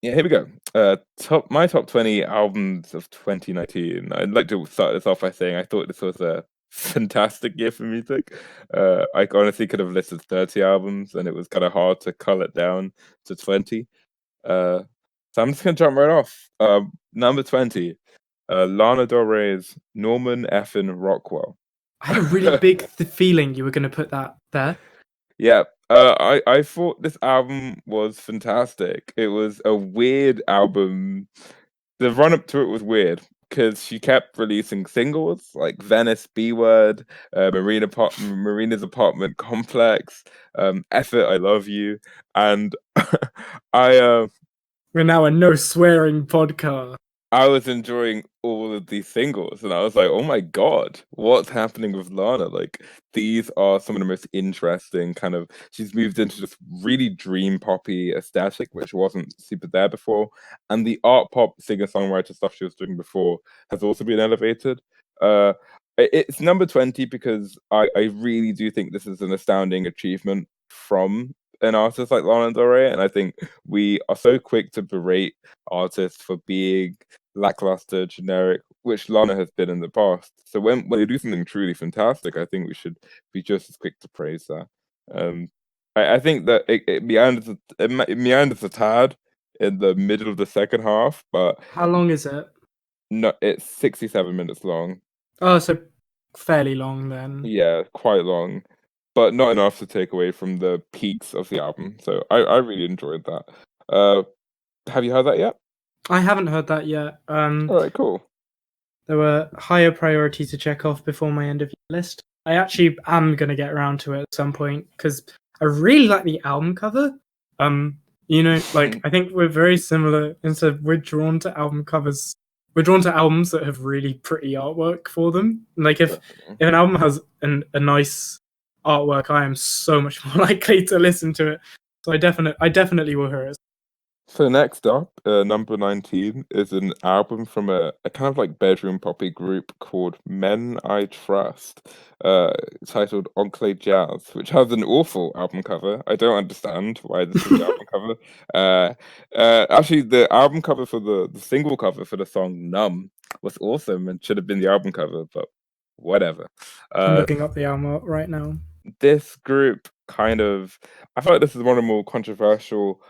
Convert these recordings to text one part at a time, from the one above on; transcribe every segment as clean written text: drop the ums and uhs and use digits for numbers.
Yeah, here we go. My top 20 albums of 2019. I'd like to start this off by saying I thought this was a fantastic year for music. I honestly could have listed 30 albums, and it was kind of hard to cull it down to 20. Uh, so I'm just gonna jump right off. Number 20, Lana Del Rey's Norman Effin Rockwell. I had a really big feeling you were going to put that there. Yeah, I thought this album was fantastic. It was a weird album. The run up to it was weird because she kept releasing singles like Venice, B Word, Marina's Apartment Complex, Effort, I Love You, and I We're now a no swearing podcast. I was enjoying all of these singles, and I was like, "Oh my god, what's happening with Lana?" Like, these are some of the most interesting kind of. She's moved into this really dream poppy aesthetic, which wasn't super there before, and the art pop singer songwriter stuff she was doing before has also been elevated. Uh, it's number 20 because I really do think this is an astounding achievement from an artist like Lana Del Rey, and I think we are so quick to berate artists for being lackluster, generic, which Lana has been in the past. So when they do something truly fantastic, I think we should be just as quick to praise that. Um, I think that it meanders a tad in the middle of the second half, but How long is it? no, it's 67 minutes long. Oh, so fairly long then. Yeah, quite long, but not enough to take away from the peaks of the album. So I really enjoyed that. Uh, have you heard that yet? I haven't heard that yet. All right, cool. There were higher priorities to check off before my end of year list. I actually am going to get around to it at some point because I really like the album cover. Like I think we're very similar in so we're drawn to album covers. We're drawn to albums that have really pretty artwork for them. Like if Definitely. if an album has a nice artwork, I am so much more likely to listen to it. So I definitely will hear it. So next up, number 19 is an album from a kind of like bedroom poppy group called Men I Trust, uh, titled Enclave Jazz, which has an awful album cover. I don't understand why this is the album cover. Actually, the album cover for the single cover for the song Numb was awesome and should have been the album cover, but whatever. I'm Uh, looking up the album art right now. this group kind of I feel like this is one of the more controversial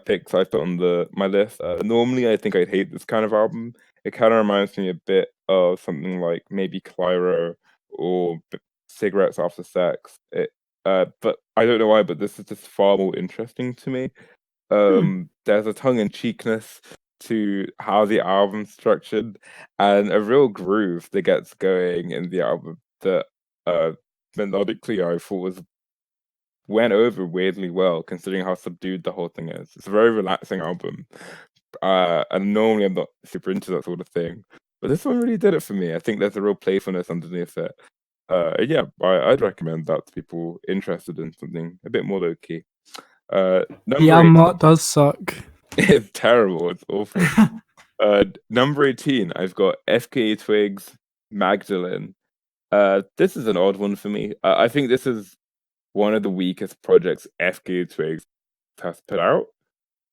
picks I put on the my list. Normally, I think I'd hate this kind of album. It kind of reminds me a bit of something like maybe Clyro or Cigarettes After Sex. But I don't know why, but this is just far more interesting to me. Hmm. There's a tongue-in-cheekness to how the album's structured and a real groove that gets going in the album that uh melodically I thought was went over weirdly well considering how subdued the whole thing is. It's a very relaxing album. And normally I'm not super into that sort of thing. But this one really did it for me. I think there's a real playfulness underneath it. Yeah, I'd recommend that to people interested in something a bit more low key. The Number album 18. art does suck. It's terrible. It's awful. Number 18, I've got FKA Twigs, Magdalene. This is an odd one for me. I think this is one of the weakest projects FKA Twigs has put out.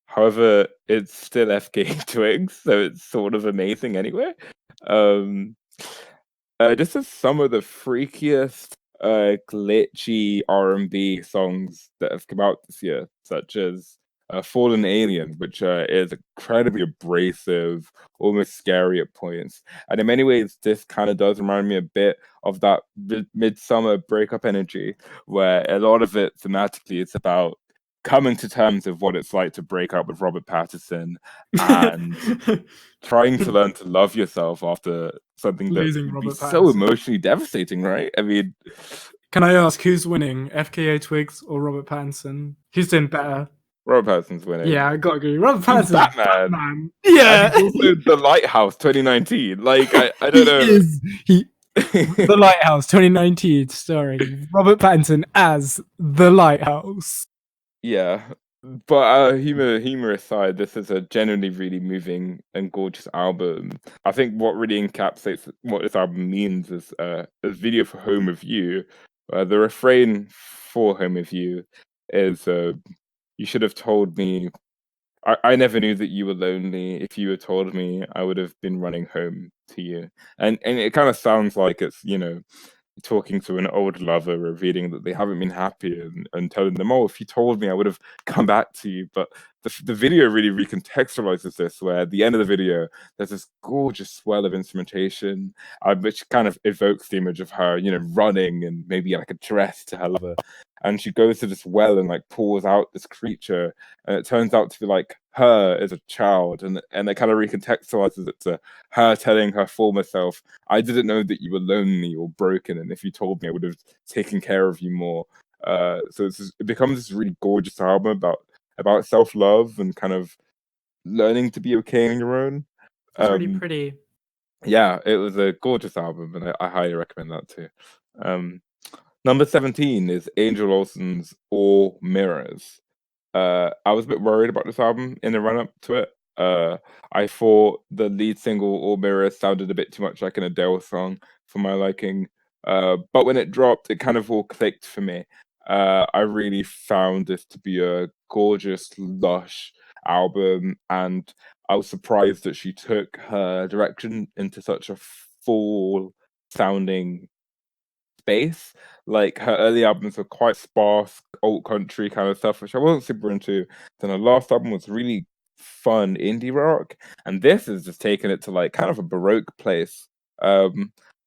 However, it's still FKA Twigs, so it's sort of amazing anyway. Um, this is some of the freakiest, glitchy R&B songs that have come out this year, such as Fallen Alien, which is incredibly abrasive, almost scary at points. And in many ways, this kind of does remind me a bit of that midsummer breakup energy, where a lot of it thematically it's about coming to terms with what it's like to break up with Robert Pattinson and trying to learn to love yourself after something that Losing would be Robert so Pattinson. emotionally devastating, right? I mean, Can I ask who's winning, FKA Twigs or Robert Pattinson? Who's doing better? Robert Pattinson's winning. Yeah, I gotta agree. Robert He's Pattinson's Batman. Batman. And Yeah, he's also The Lighthouse 2019. Like, I he don't know. is. The Lighthouse 2019, starring Robert Pattinson as The Lighthouse. Yeah. But humor aside, this is a genuinely really moving and gorgeous album. I think what really encapsulates what this album means is a video for Home of You. The refrain for Home of You is you should have told me I never knew that you were lonely. If you had told me, I would have been running home to you. And it kind of sounds like it's, talking to an old lover, revealing that they haven't been happy, and telling them, "Oh, if you told me, I would have come back to you." But the video really recontextualizes this, where at the end of the video, there's this gorgeous swell of instrumentation, which kind of evokes the image of her, running and maybe like a dress to her lover. And she goes to this well and like pours out this creature, and it turns out to be like her as a child, and it kind of recontextualizes it to her telling her former self, "I didn't know that you were lonely or broken, and if you told me, I would have taken care of you more." So it becomes this really gorgeous album about self love and kind of learning to be okay on your own. It's really Um, pretty. yeah, it was a gorgeous album, and I highly recommend that too. Um, Number 17 is Angel Olsen's All Mirrors. I was a bit worried about this album in the run up to it. I thought the lead single All Mirrors sounded a bit too much like an Adele song for my liking. But when it dropped, it kind of all clicked for me. I really found this to be a gorgeous, lush album, and I was surprised that she took her direction into such a full sounding space. Like her early albums were quite sparse, alt country kind of stuff, which I wasn't super into. Then her last album was really fun indie rock, and this is just taking it to like kind of a baroque place.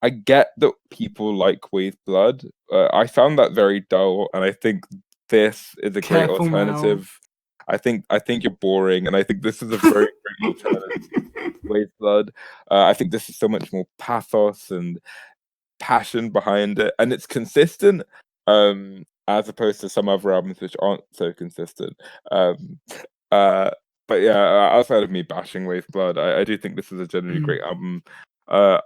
I get that people like Wave Blood. I found that very dull, and I think this is a great Careful now. alternative. I think you're boring, and I think this is a very great alternative to Wave Blood. I think this is so much more pathos and passion behind it, and it's consistent, as opposed to some other albums which aren't so consistent. um uh but yeah, outside of me bashing Wave Blood, I do think this is a generally great album. uh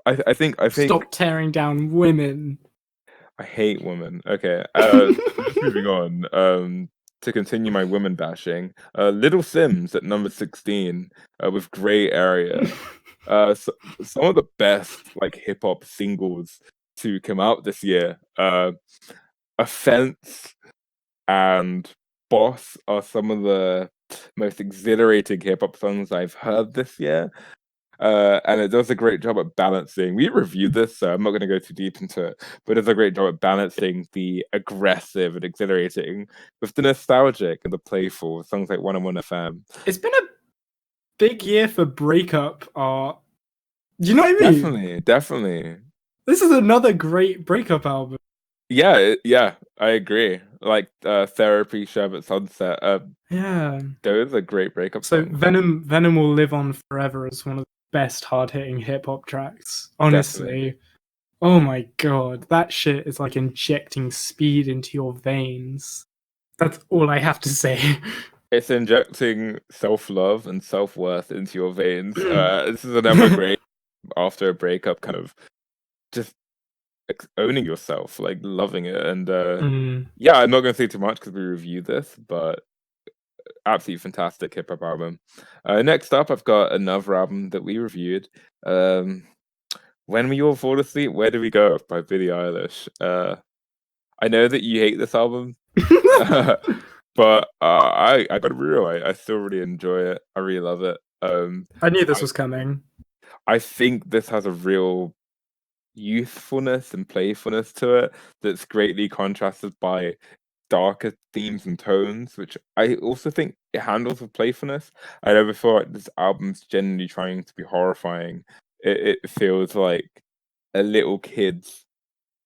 I think Stop tearing down women. I hate women. Okay, so just moving on, to continue my women bashing, Little Sims at number 16, with Grey Area. So, some of the best like hip hop singles to come out this year. Offense and Boss are some of the most exhilarating hip hop songs I've heard this year. And it does a great job at balancing. We reviewed this, so I'm not going to go too deep into it, but it does a great job at balancing the aggressive and exhilarating with the nostalgic and the playful. Songs like 101 FM. It's been a big year for breakup art. Do you know what I mean? Definitely. This is another great breakup album. Yeah, yeah, I agree. Like Therapy, Sherbet Sunset. Yeah. Those are great breakup So songs. Venom will live on forever as one of the best hard-hitting hip-hop tracks. Definitely. Honestly. Oh my god, that shit is like injecting speed into your veins. That's all I have to say. It's injecting self-love and self-worth into your veins. This is another great after a breakup kind of just owning yourself, like loving it. And yeah, I'm not going to say too much because we reviewed this, but absolutely fantastic hip hop album. Next up, I've got another album that we reviewed. When We All Fall Asleep, Where Do We Go by Billie Eilish. I know that you hate this album, but I got real. I still really enjoy it. I really love it. I knew this was coming. I think this has a real youthfulness and playfulness to it that's greatly contrasted by darker themes and tones, which I also think it handles with playfulness. I never feel like this album's genuinely trying to be horrifying. It feels like a little kid's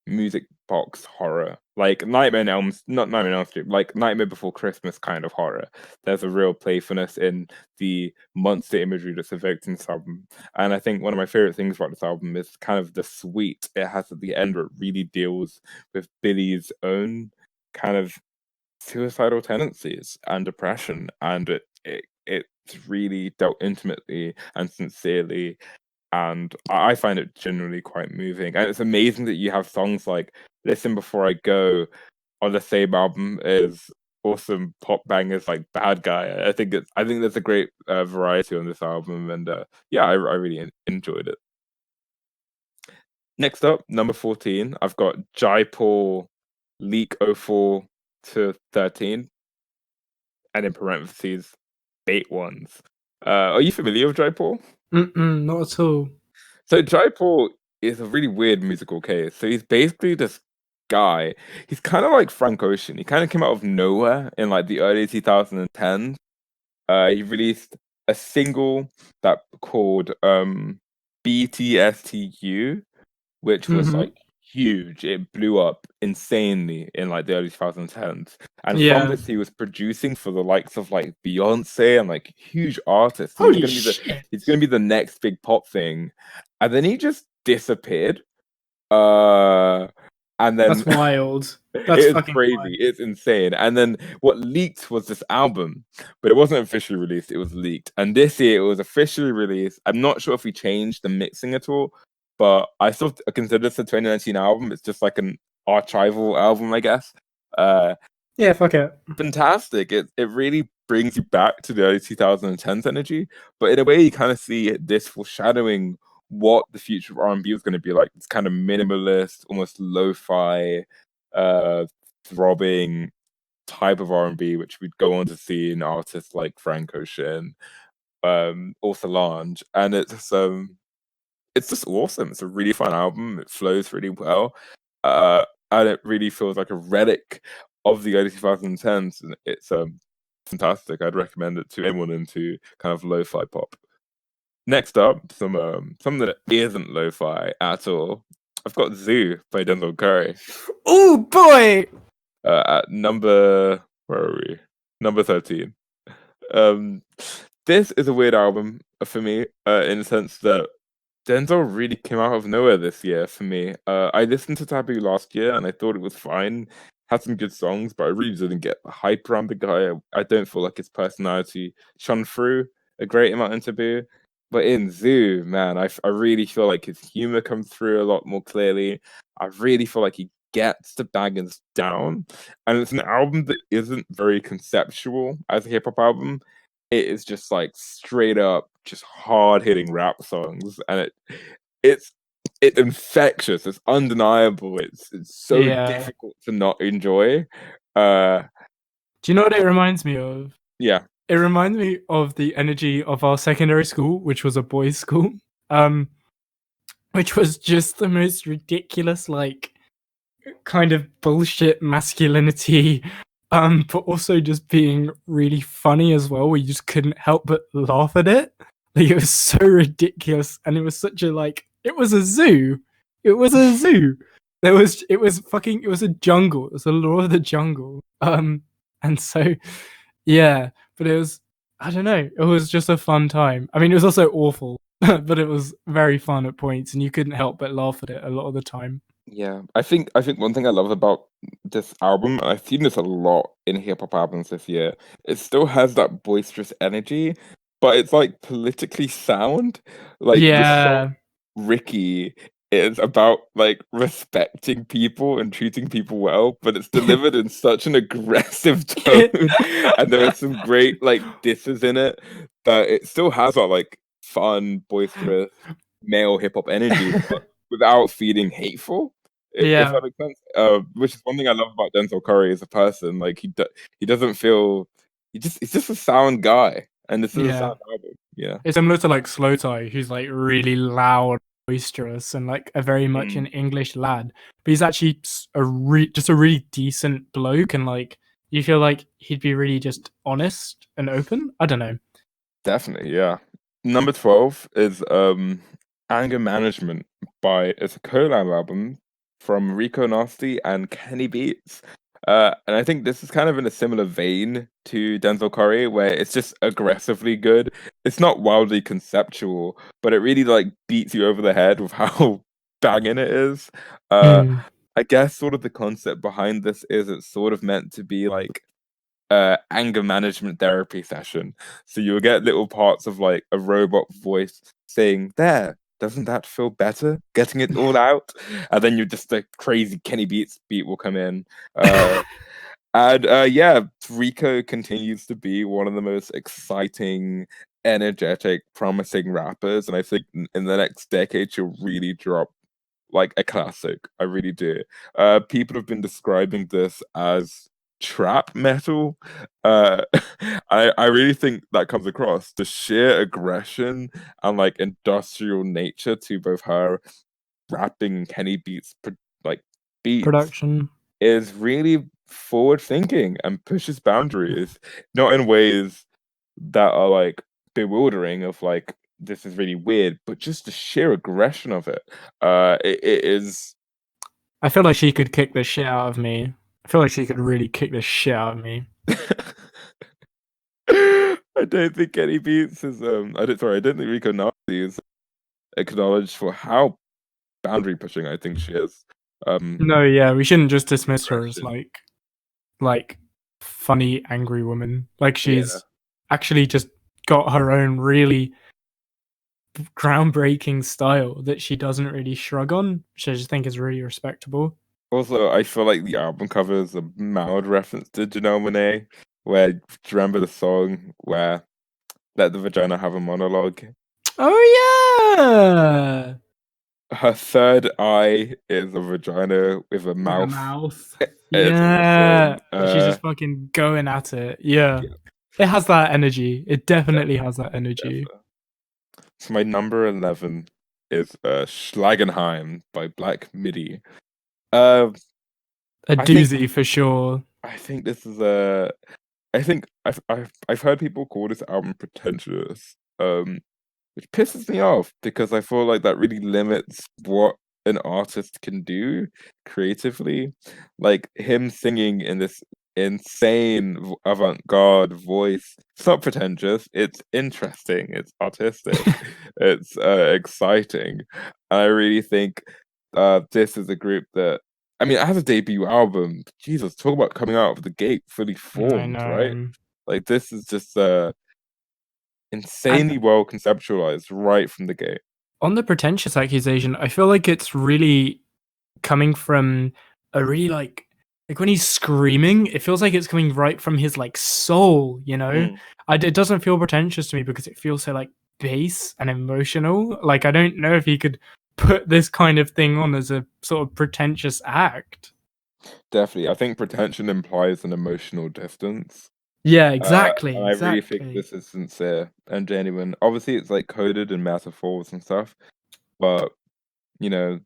music box horror, like Nightmare on Elm, not Nightmare on Elm Street, like Nightmare Before Christmas kind of horror. There's a real playfulness in the monster imagery that's evoked in this album, and I think one of my favorite things about this album is kind of the suite it has at the end, where it really deals with Billy's own kind of suicidal tendencies and depression, and it's really dealt intimately and sincerely, and I find it generally quite moving. And it's amazing that you have songs like "Listen Before I Go" on the same album as awesome pop bangers like "Bad Guy." I think there's a great variety on this album, and yeah, I really enjoyed it. Next up, number 14, I've got Jaipur Leak 04 to 13. and in parentheses, bait ones. Are you familiar with Jaipur? Not at all. So Jaipur is a really weird musical case. So he's basically this guy. He's kind of like Frank Ocean. He kind of came out of nowhere in like the early 2010s. He released a single that called BTSTU, which was Hmm. like huge. It blew up insanely in like the early 2010s. And from Yeah. this, he was producing for the likes of like Beyonce and like huge artists. He was Holy gonna be the shit. he's gonna be the next big pop thing. And then he just disappeared. Uh and then That's wild. it That's is fucking wild. crazy. It's insane. And then what leaked was this album, but it wasn't officially released. It was leaked. And this year it was officially released. I'm not sure if we changed the mixing at all, but I still consider this a 2019 album. It's just like an archival album, I guess. Uh, Yeah, fuck it. Fantastic. It really brings you back to the early 2010s energy, but in a way you kind of see this foreshadowing what the future of R&B is going to be like. It's kind of minimalist, almost lo-fi, throbbing type of R&B, which we'd go on to see in artists like Frank Ocean, or Solange, and it's just awesome. It's a really fun album. It flows really well, and it really feels like a relic of the early 2010s. And it's fantastic. I'd recommend it to anyone into kind of lo-fi pop. Next up, something that isn't lo-fi at all. I've got Zoo by Denzel Curry. Oh boy. At number where are we? Number 13. Um, this is a weird album for me, in the sense that Denzel really came out of nowhere this year for me. I listened to Taboo last year and I thought it was fine. Had some good songs, but I really didn't get the hype around the guy. I don't feel like his personality shone through a great amount in Taboo. But in Zoo, man, I really feel like his humor comes through a lot more clearly. I really feel like he gets the bangers down. And it's an album that isn't very conceptual as a hip hop album. It is just like straight up, just hard hitting rap songs, and it's it's infectious. It's undeniable. It's so Yeah. difficult to not enjoy. Uh, Do you know what it reminds me of? yeah, It reminds me of the energy of our secondary school, which was a boys' school. Um, which was just the most ridiculous, like, kind of bullshit masculinity, but also just being really funny as well, where you just couldn't help but laugh at it. Like, it was so ridiculous, and it was such a, like, it was a zoo. It was a zoo. It was fucking, it was a jungle. It was the law of the jungle. And so, yeah, but it was, I don't know, it was just a fun time. I mean, it was also awful, but it was very fun at points, and you couldn't help but laugh at it a lot of the time. yeah. I think one thing I love about this album, and I've seen this a lot in hip hop albums this year, it still has that boisterous energy, but it's like politically sound. Like the song Yeah. Ricky is about like respecting people and treating people well, but it's delivered in such an aggressive tone, and there are some great like disses in it that it still has that like fun, boisterous male hip hop energy, but without feeling hateful. If Yeah. that makes sense. Which is one thing I love about Denzel Curry as a person. Like he doesn't feel he's just a sound guy, and this is a Yeah. sound album. Yeah. It's similar to like Slow Tie, who's like really loud, boisterous, and like a very much an Mm, English lad. But he's actually just a really decent bloke, and like you feel like he'd be really just honest and open. I don't know. definitely, yeah. Number 12 is Anger Management by it's a collab album from Rico Nasty and Kenny Beats. And I think this is kind of in a similar vein to Denzel Curry, where it's just aggressively good. It's not wildly conceptual, but it really like beats you over the head with how banging it is. Uh, Mm. I guess sort of the concept behind this is it's sort of meant to be like anger management therapy session. So you'll get little parts of like a robot voice saying, "There, doesn't that feel better? Getting it all out." And then you just a crazy Kenny Beats beat will come in. And yeah, Rico continues to be one of the most exciting, energetic, promising rappers. And I think in the next decade she'll really drop like a classic. I really do. People have been describing this as trap metal. Uh, I really think that comes across the sheer aggression and like industrial nature to both her rapping and Kenny like beats Production. is really forward thinking and pushes boundaries, not in ways that are like bewildering of like this is really weird, but just the sheer aggression of it. It is. I feel like she could kick the shit out of me. I feel like she could really kick the shit out of me. I don't think Kenny Beats is I don't think Rico Nazi is acknowledged for how boundary pushing I think she is. No, yeah, we shouldn't just dismiss her as Aggression. like funny angry woman. Like Yeah. she's actually just got her own really groundbreaking style that she doesn't really shrug on, which I just think is really respectable. Also, I feel like the album cover is a mild reference to Janelle Monáe, where do you remember the song where Let the Vagina Have a Monologue? Oh yeah, Her third eye is a vagina with a with a mouth. mouth. It's awesome. Yeah, she's just fucking going at it. Yeah, Yeah, it has that energy. It definitely definitely, has that energy. definitely. So my number 11 is Schlagenheim by Black Midi. Uh, A I think doozy for sure. I think this is a I think I've heard people call this album pretentious, which pisses me off because I feel like that really limits what an artist can do creatively. Like him singing in this insane avant-garde voice. It's not pretentious, it's interesting, it's artistic, it's exciting. And I really think this is a group that I mean, it has a debut album. Jesus, talk about coming out of the gate fully I formed, right? know. Like this is just And insanely well conceptualized right from the gate. on the pretentious accusation, I feel like it's really coming from a really like when he's screaming, it feels like it's coming right from his like soul, you know? Mm, It doesn't feel pretentious to me because it feels so like bass and emotional. Like I don't know if he could put this kind of thing on as a sort of pretentious act. definitely. I think pretension implies an emotional distance. Yeah, exactly, And I really think exactly. this is sincere and genuine. Obviously, it's like coded in metaphors and stuff, but you know,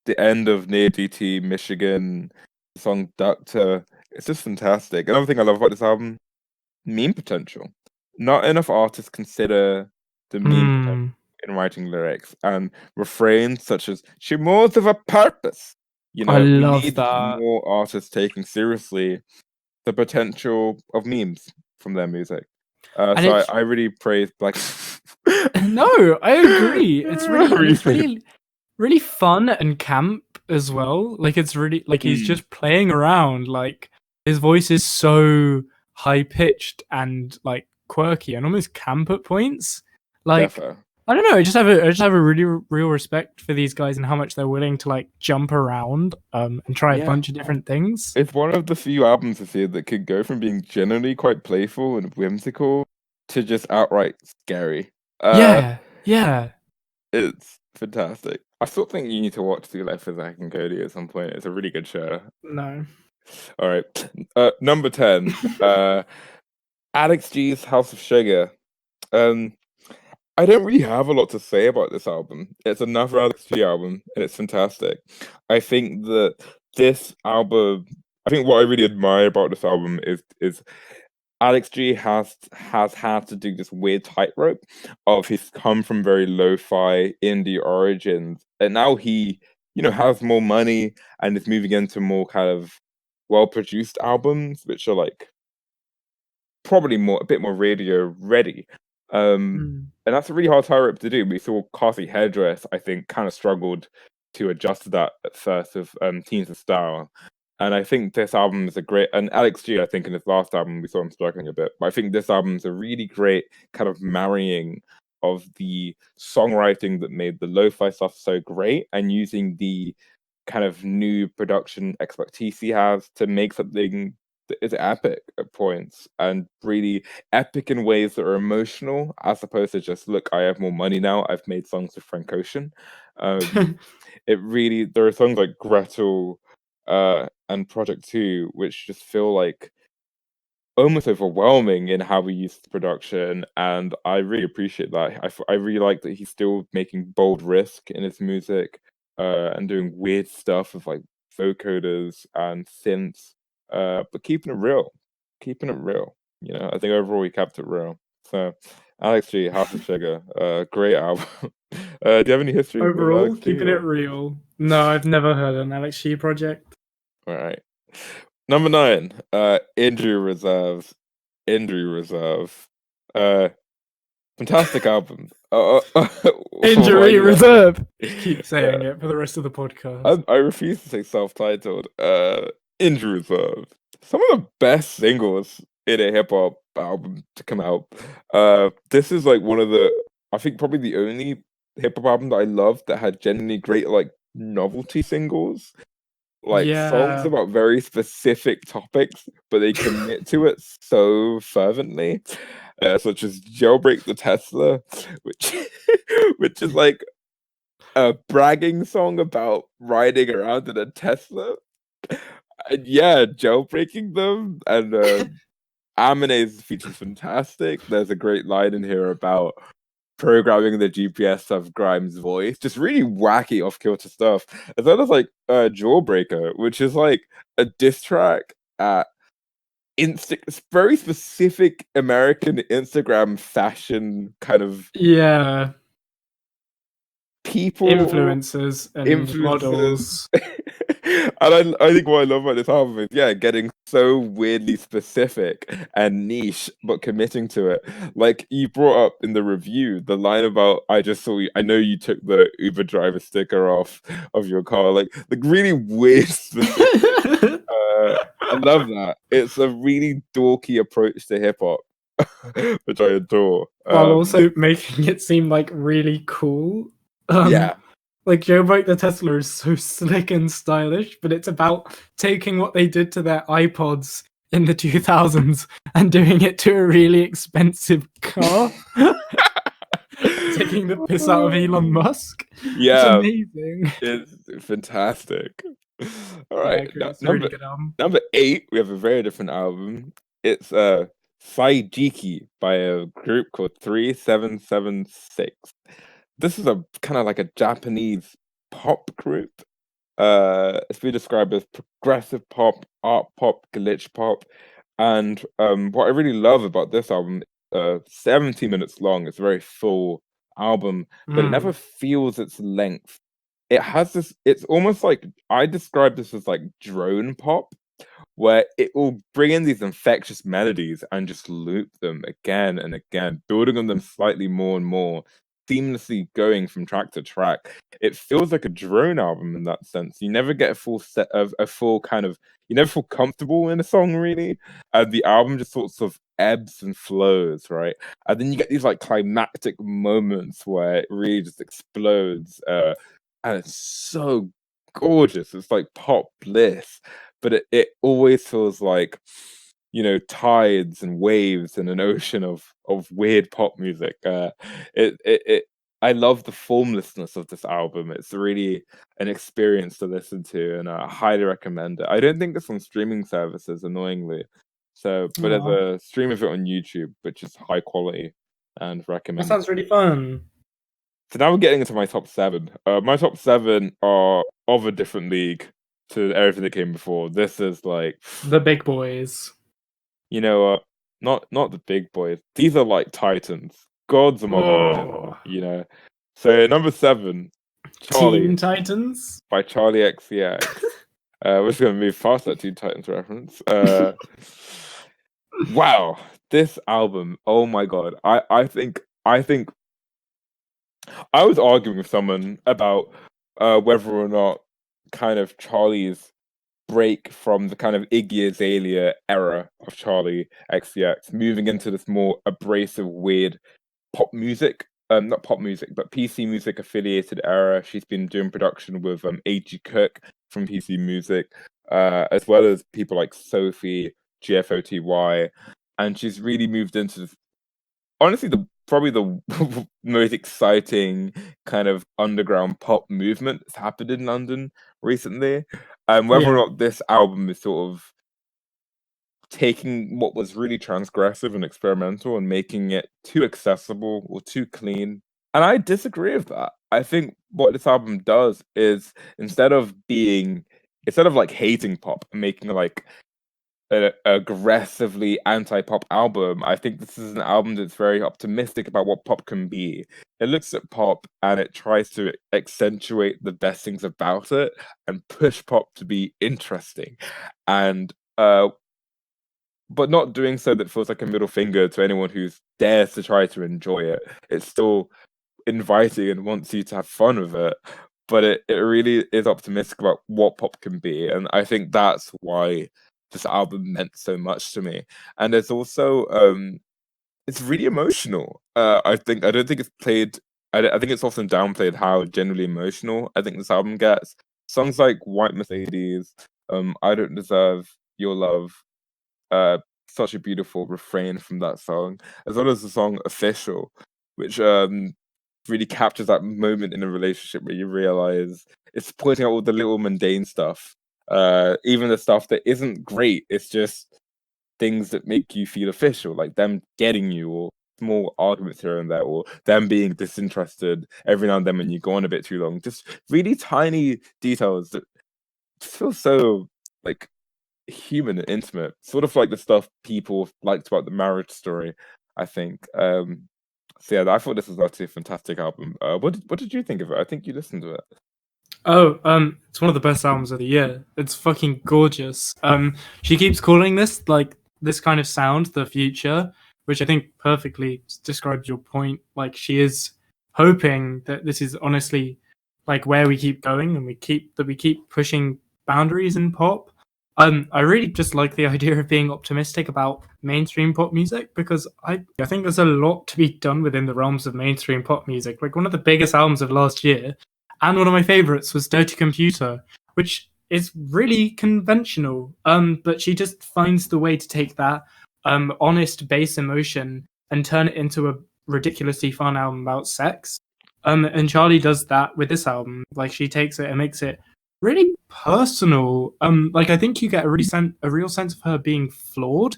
the end of Near DT, Michigan, the song Doctor, it's just fantastic. Another thing I love about this album, meme potential. Not enough artists consider the meme potential Hmm. in writing lyrics and refrains such as "she moves with a purpose." You I know, we love need that. more artists taking seriously the potential of memes from their music. And So it's I really praise Black. no, I agree. It's I really and really it's praise. really fun and camp as well. Like it's really like he's Mm, just playing around. Like his voice is so high pitched and like quirky and almost camp at points. Like defo. I don't know. I just have a really real respect for these guys and how much they're willing to like jump around and try a Yeah, bunch of different things. it's one of the few albums this year that could go from being generally quite playful and whimsical to just outright scary. Uh, Yeah, yeah. it's fantastic. I still think you need to watch The Life of Zack and Cody at some point. It's a really good show. No. All right, number 10. Alex G's House of Sugar. Um, I don't really have a lot to say about this album. It's another Alex G album, and it's fantastic. I think that this album, I think what I really admire about this album is Alex G has had to do this weird tightrope of he's come from very lo-fi indie origins, and now he, has more money and is moving into more kind of well-produced albums, which are like probably a bit more radio ready. Mm. And that's a really hard tightrope to do. We saw Carthy Headdress, I think, kind of struggled to adjust to that at first with Teens of Style. And I think this album is a great, and Alex G, I think in his last album, we saw him struggling a bit. But I think this album is a really great kind of marrying of the songwriting that made the lo-fi stuff so great and using the kind of new production expertise he has to make something that is epic at points and really epic in ways that are emotional as opposed to just look, I have more money now, I've made songs with Frank Ocean. It really, there are songs like Gretel and Project 2, which just feel like almost overwhelming in how he uses production, and I really appreciate that. I really like that he's still making bold risk in his music, and doing weird stuff with like vocoders and synths, but keeping it real. You know, I think overall he kept it real. So, Alex G, House of Sugar, great album. Do you have any history with Overall, Alex G? keeping it real. No, I've never heard an Alex She project. All right. Number 9, Injury Reserves. Injury Reserve. Uh, Fantastic album. Injury reserve. Keep saying it for the rest of the podcast. I refuse to say self-titled. Injury Reserve. Some of the best singles in a hip hop album to come out. This is like one of the, I think probably the only hip hop album that I loved that had genuinely great like novelty singles, like songs Yeah. about very specific topics, but they commit to it so fervently, such as Jailbreak the Tesla, which which is like a bragging song about riding around in a Tesla. And yeah, jailbreaking them. And Amine's feature is fantastic. There's a great line in here about programming the GPS of Grimes' voice, just really wacky off-kilter stuff, as well as like Jawbreaker, which is like a diss track at very specific American Instagram fashion kind of Yeah. people Influencers and influences. models. And I think what I love about this album is getting so weirdly specific and niche, but committing to it. Like you brought up in the review the line about I just saw you, I know you took the Uber driver sticker off of your car, like really weird specific. I love that. It's a really dorky approach to hip hop, which I adore. While also making it seem like really cool. Yeah. Like Jailbreak the Tesla is so slick and stylish, but it's about taking what they did to their iPods in the 2000s and doing it to a really expensive car. Taking the piss out of Elon Musk. Yeah, it's amazing. It's fantastic. All right, Yeah, it's a really good album. Number 8, we have a very different album. It's Saijiki by a group called 3776. This is a kind of like a Japanese pop group. It's been described as progressive pop, art pop, glitch pop. And what I really love about this album, 70 minutes long, it's a very full album, but it never feels its length. It has this, it's almost like, I describe this as like drone pop, where it will bring in these infectious melodies and just loop them again and again, building on them slightly more and more, seamlessly going from track to track. It feels like a drone album in that sense. You never get a full set of a full kind of, you never feel comfortable in a song really. And the album just sorts of ebbs and flows, right? And then you get these like climactic moments where it really just explodes. And it's so gorgeous. It's like pop bliss, but it always feels like, you know, tides and waves in an ocean of weird pop music. I love the formlessness of this album. It's really an experience to listen to, and I highly recommend it. I don't think it's on streaming services, annoyingly. So, but there's a stream of it on YouTube, which is high quality and That recommended. sounds really fun. So now we're getting into my top 7. My top 7 are of a different league to everything that came before. This is like the big boys. You know, not the big boys. These are like titans, gods among men. You know. So number 7, Charlie Teen Titans by Charlie XCX. We're just gonna move past that Teen Titans reference. Wow, this album! Oh my god, I think I was arguing with someone about whether or not kind of Charlie's break from the kind of Iggy Azalea era of Charlie XCX, moving into this more abrasive, weird pop music. Not pop music, but PC music affiliated era. She's been doing production with A.G. Cook from PC Music, as well as people like Sophie, GFOTY, and she's really moved into this, honestly probably the most exciting kind of underground pop movement that's happened in London recently. And whether or Yeah. not this album is sort of taking what was really transgressive and experimental and making it too accessible or too clean. And I disagree with that. I think what this album does is instead of like hating pop and making like an aggressively anti-pop album, I think this is an album that's very optimistic about what pop can be. It looks at pop and it tries to accentuate the best things about it and push pop to be interesting. And but not doing so that feels like a middle finger to anyone who dares to try to enjoy it. It's still inviting and wants you to have fun with it, but it really is optimistic about what pop can be, and I think that's why this album meant so much to me. And it's also it's really emotional. I don't think it's played. I think it's often downplayed how genuinely emotional I think this album gets. Songs like White Mercedes, I Don't Deserve Your Love, uh, such a beautiful refrain from that song, as well as the song Official, which really captures that moment in a relationship where you realize it's pointing out all the little mundane stuff, even the stuff that isn't great. It's just things that make you feel official, like them getting you, or small arguments here and there, or them being disinterested every now and then when you go on a bit too long. Just really tiny details that just feel so like human and intimate, sort of like the stuff people liked about the Marriage Story, I think. So yeah, I thought this was actually a fantastic album. What did you think of it? I think you listened to it. Oh, it's one of the best albums of the year. It's fucking gorgeous. She keeps calling this kind of sound the future, which I think perfectly describes your point. Like she is hoping that this is honestly like where we keep going and we keep pushing boundaries in pop. I really just like the idea of being optimistic about mainstream pop music because I think there's a lot to be done within the realms of mainstream pop music. Like one of the biggest albums of last year and one of my favorites was Dirty Computer, which is really conventional. But she just finds the way to take that honest bass emotion and turn it into a ridiculously fun album about sex. And Charlie does that with this album. Like she takes it and makes it really personal. Like I think you get a real sense of her being flawed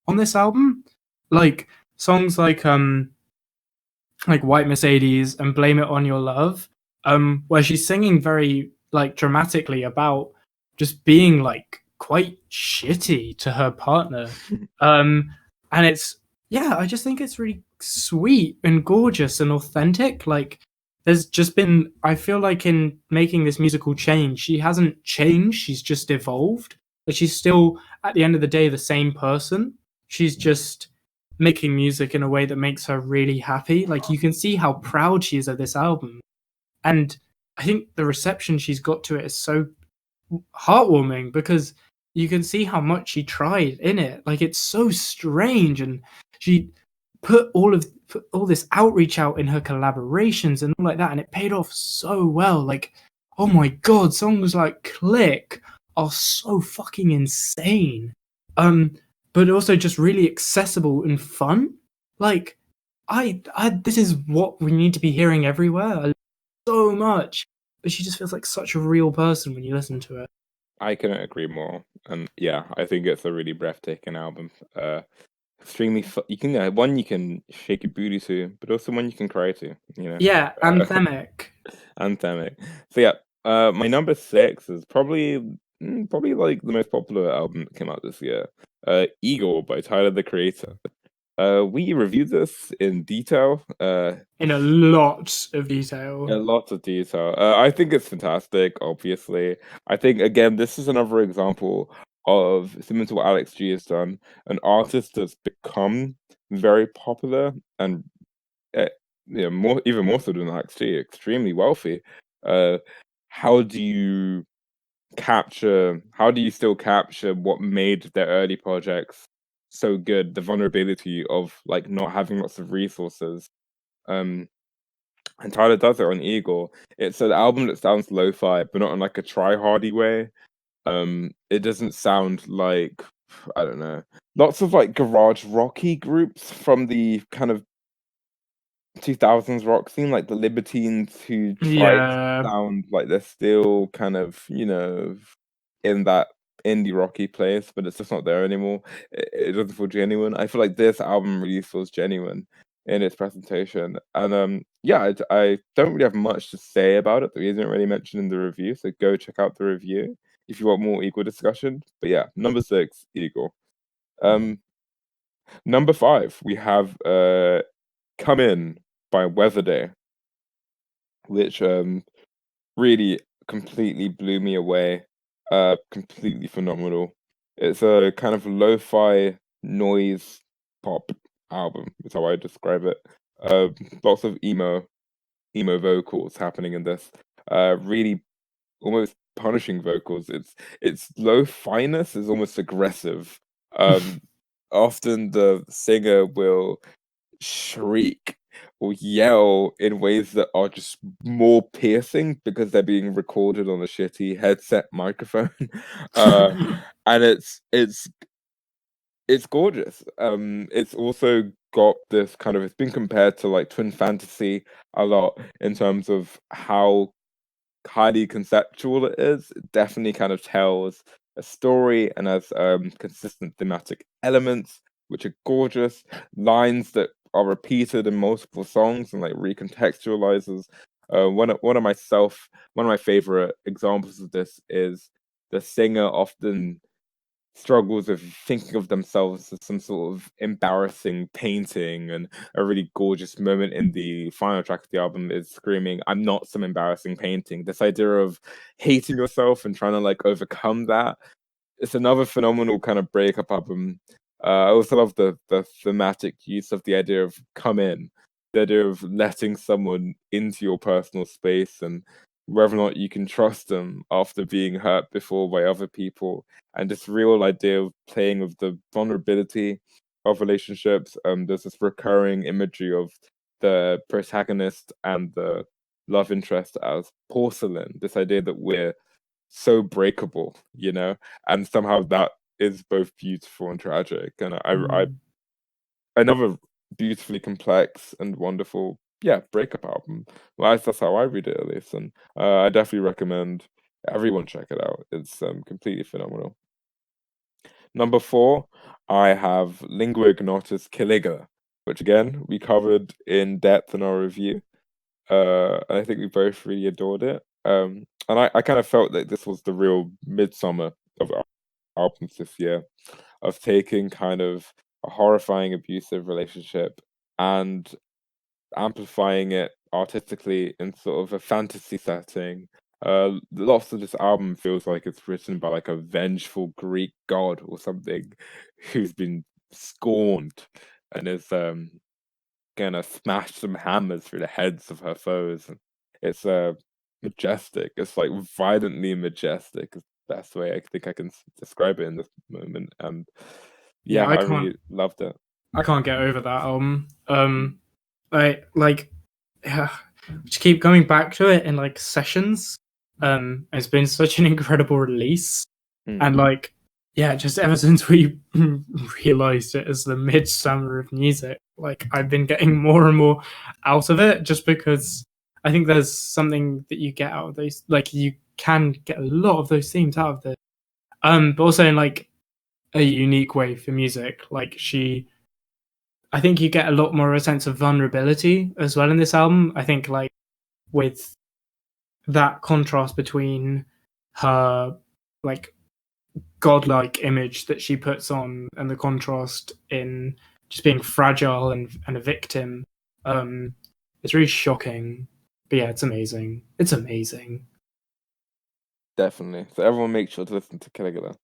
on this album. Like songs like White Mercedes and Blame It on Your Love, where she's singing very like dramatically about just being like quite shitty to her partner. And it's yeah, I just think it's really sweet and gorgeous and authentic. Like there's just been I feel like in making this musical change, she hasn't changed, she's just evolved. But she's still at the end of the day the same person. She's just making music in a way that makes her really happy. Like you can see how proud she is of this album. And I think the reception she's got to it is so heartwarming because you can see how much she tried in it. Like it's so strange and she put all this outreach out in her collaborations and all like that and it paid off so well. Like oh my god, songs like Click are so fucking insane. Um but also just really accessible and fun. Like I this is what we need to be hearing everywhere. I love it so much. But she just feels like such a real person when you listen to it. I couldn't agree more. And yeah, I think it's a really breathtaking album. Extremely you can one you can shake your booty to, but also one you can cry to. You know, Yeah, anthemic. anthemic. So yeah, my number six is probably like the most popular album that came out this year. Eagle by Tyler the Creator. We reviewed this in detail. In a lot of detail. A lot of detail. I think it's fantastic, obviously. I think, again, this is another example of similar to what Alex G has done, an artist that's become very popular and uh, even more so than Alex G, extremely wealthy. Uh, how do you how do you still capture what made their early projects so good? The vulnerability of like not having lots of resources. Um, and Tyler does it on Eagle. It's an album that sounds lo-fi, but not in like a try-hardy way. It doesn't sound like I don't know, lots of like garage rocky groups from the kind of 2000s rock scene, like the Libertines who tried to Yeah. sound like they're still kind of, in that indie rocky place, but it's just not there anymore. It doesn't feel genuine. I feel like this album really feels genuine in its presentation. And yeah, I don't really have much to say about it that we didn't really mention in the review. So go check out the review if you want more Eagle discussion. But yeah, number 6, Eagle. Number 5, we have Come In by Weatherday, which really completely blew me away. Completely phenomenal. It's a kind of lo-fi noise pop album, is how I describe it. Lots of emo vocals happening in this. Really almost punishing vocals. Its lo-finess is almost aggressive. Um, Often the singer will shriek or yell in ways that are just more piercing because they're being recorded on a shitty headset microphone. uh, and it's gorgeous. It's also got this kind of, it's been compared to like Twin Fantasy a lot in terms of how highly conceptual it is. It definitely kind of tells a story and has consistent thematic elements, which are gorgeous. Lines that are repeated in multiple songs and like recontextualizes. One of my favorite examples of this is the singer often struggles with thinking of themselves as some sort of embarrassing painting, and a really gorgeous moment in the final track of the album is screaming, "I'm not some embarrassing painting." This idea of hating yourself and trying to like overcome that, it's another phenomenal kind of breakup album. I also love the thematic use of the idea of come in, the idea of letting someone into your personal space and whether or not you can trust them after being hurt before by other people, and this real idea of playing with the vulnerability of relationships. There's this recurring imagery of the protagonist and the love interest as porcelain, this idea that we're so breakable, and somehow that is both beautiful and tragic. And Mm. another beautifully complex and wonderful, yeah, breakup album. Well, that's how I read it at least, and I definitely recommend everyone check it out. It's completely phenomenal. Number 4, I have Lingua Ignotus Caligula, which again we covered in depth in our review. And I think we both really adored it. And I kind of felt that this was the real midsummer of albums this year, of taking kind of a horrifying abusive relationship and amplifying it artistically in sort of a fantasy setting. Lots of this album feels like it's written by like a vengeful Greek god or something who's been scorned and is gonna smash some hammers through the heads of her foes. And it's majestic. It's like violently majestic. Is the best way I think I can describe it in this moment. And Yeah, yeah, I really loved it. I can't get over that album. I like, yeah, just keep coming back to it in like sessions. It's been such an incredible release, Mm. and like, yeah, just ever since we realized it as the midsummer of music, like I've been getting more and more out of it, just because I think there's something that you get out of those. Like, you can get a lot of those themes out of it. But also in like a unique way for music. I think you get a lot more of a sense of vulnerability as well in this album. I think like with that contrast between her like godlike image that she puts on and the contrast in just being fragile and a victim, it's really shocking. But yeah, it's amazing. It's amazing. Definitely. So everyone make sure to listen to Caligula.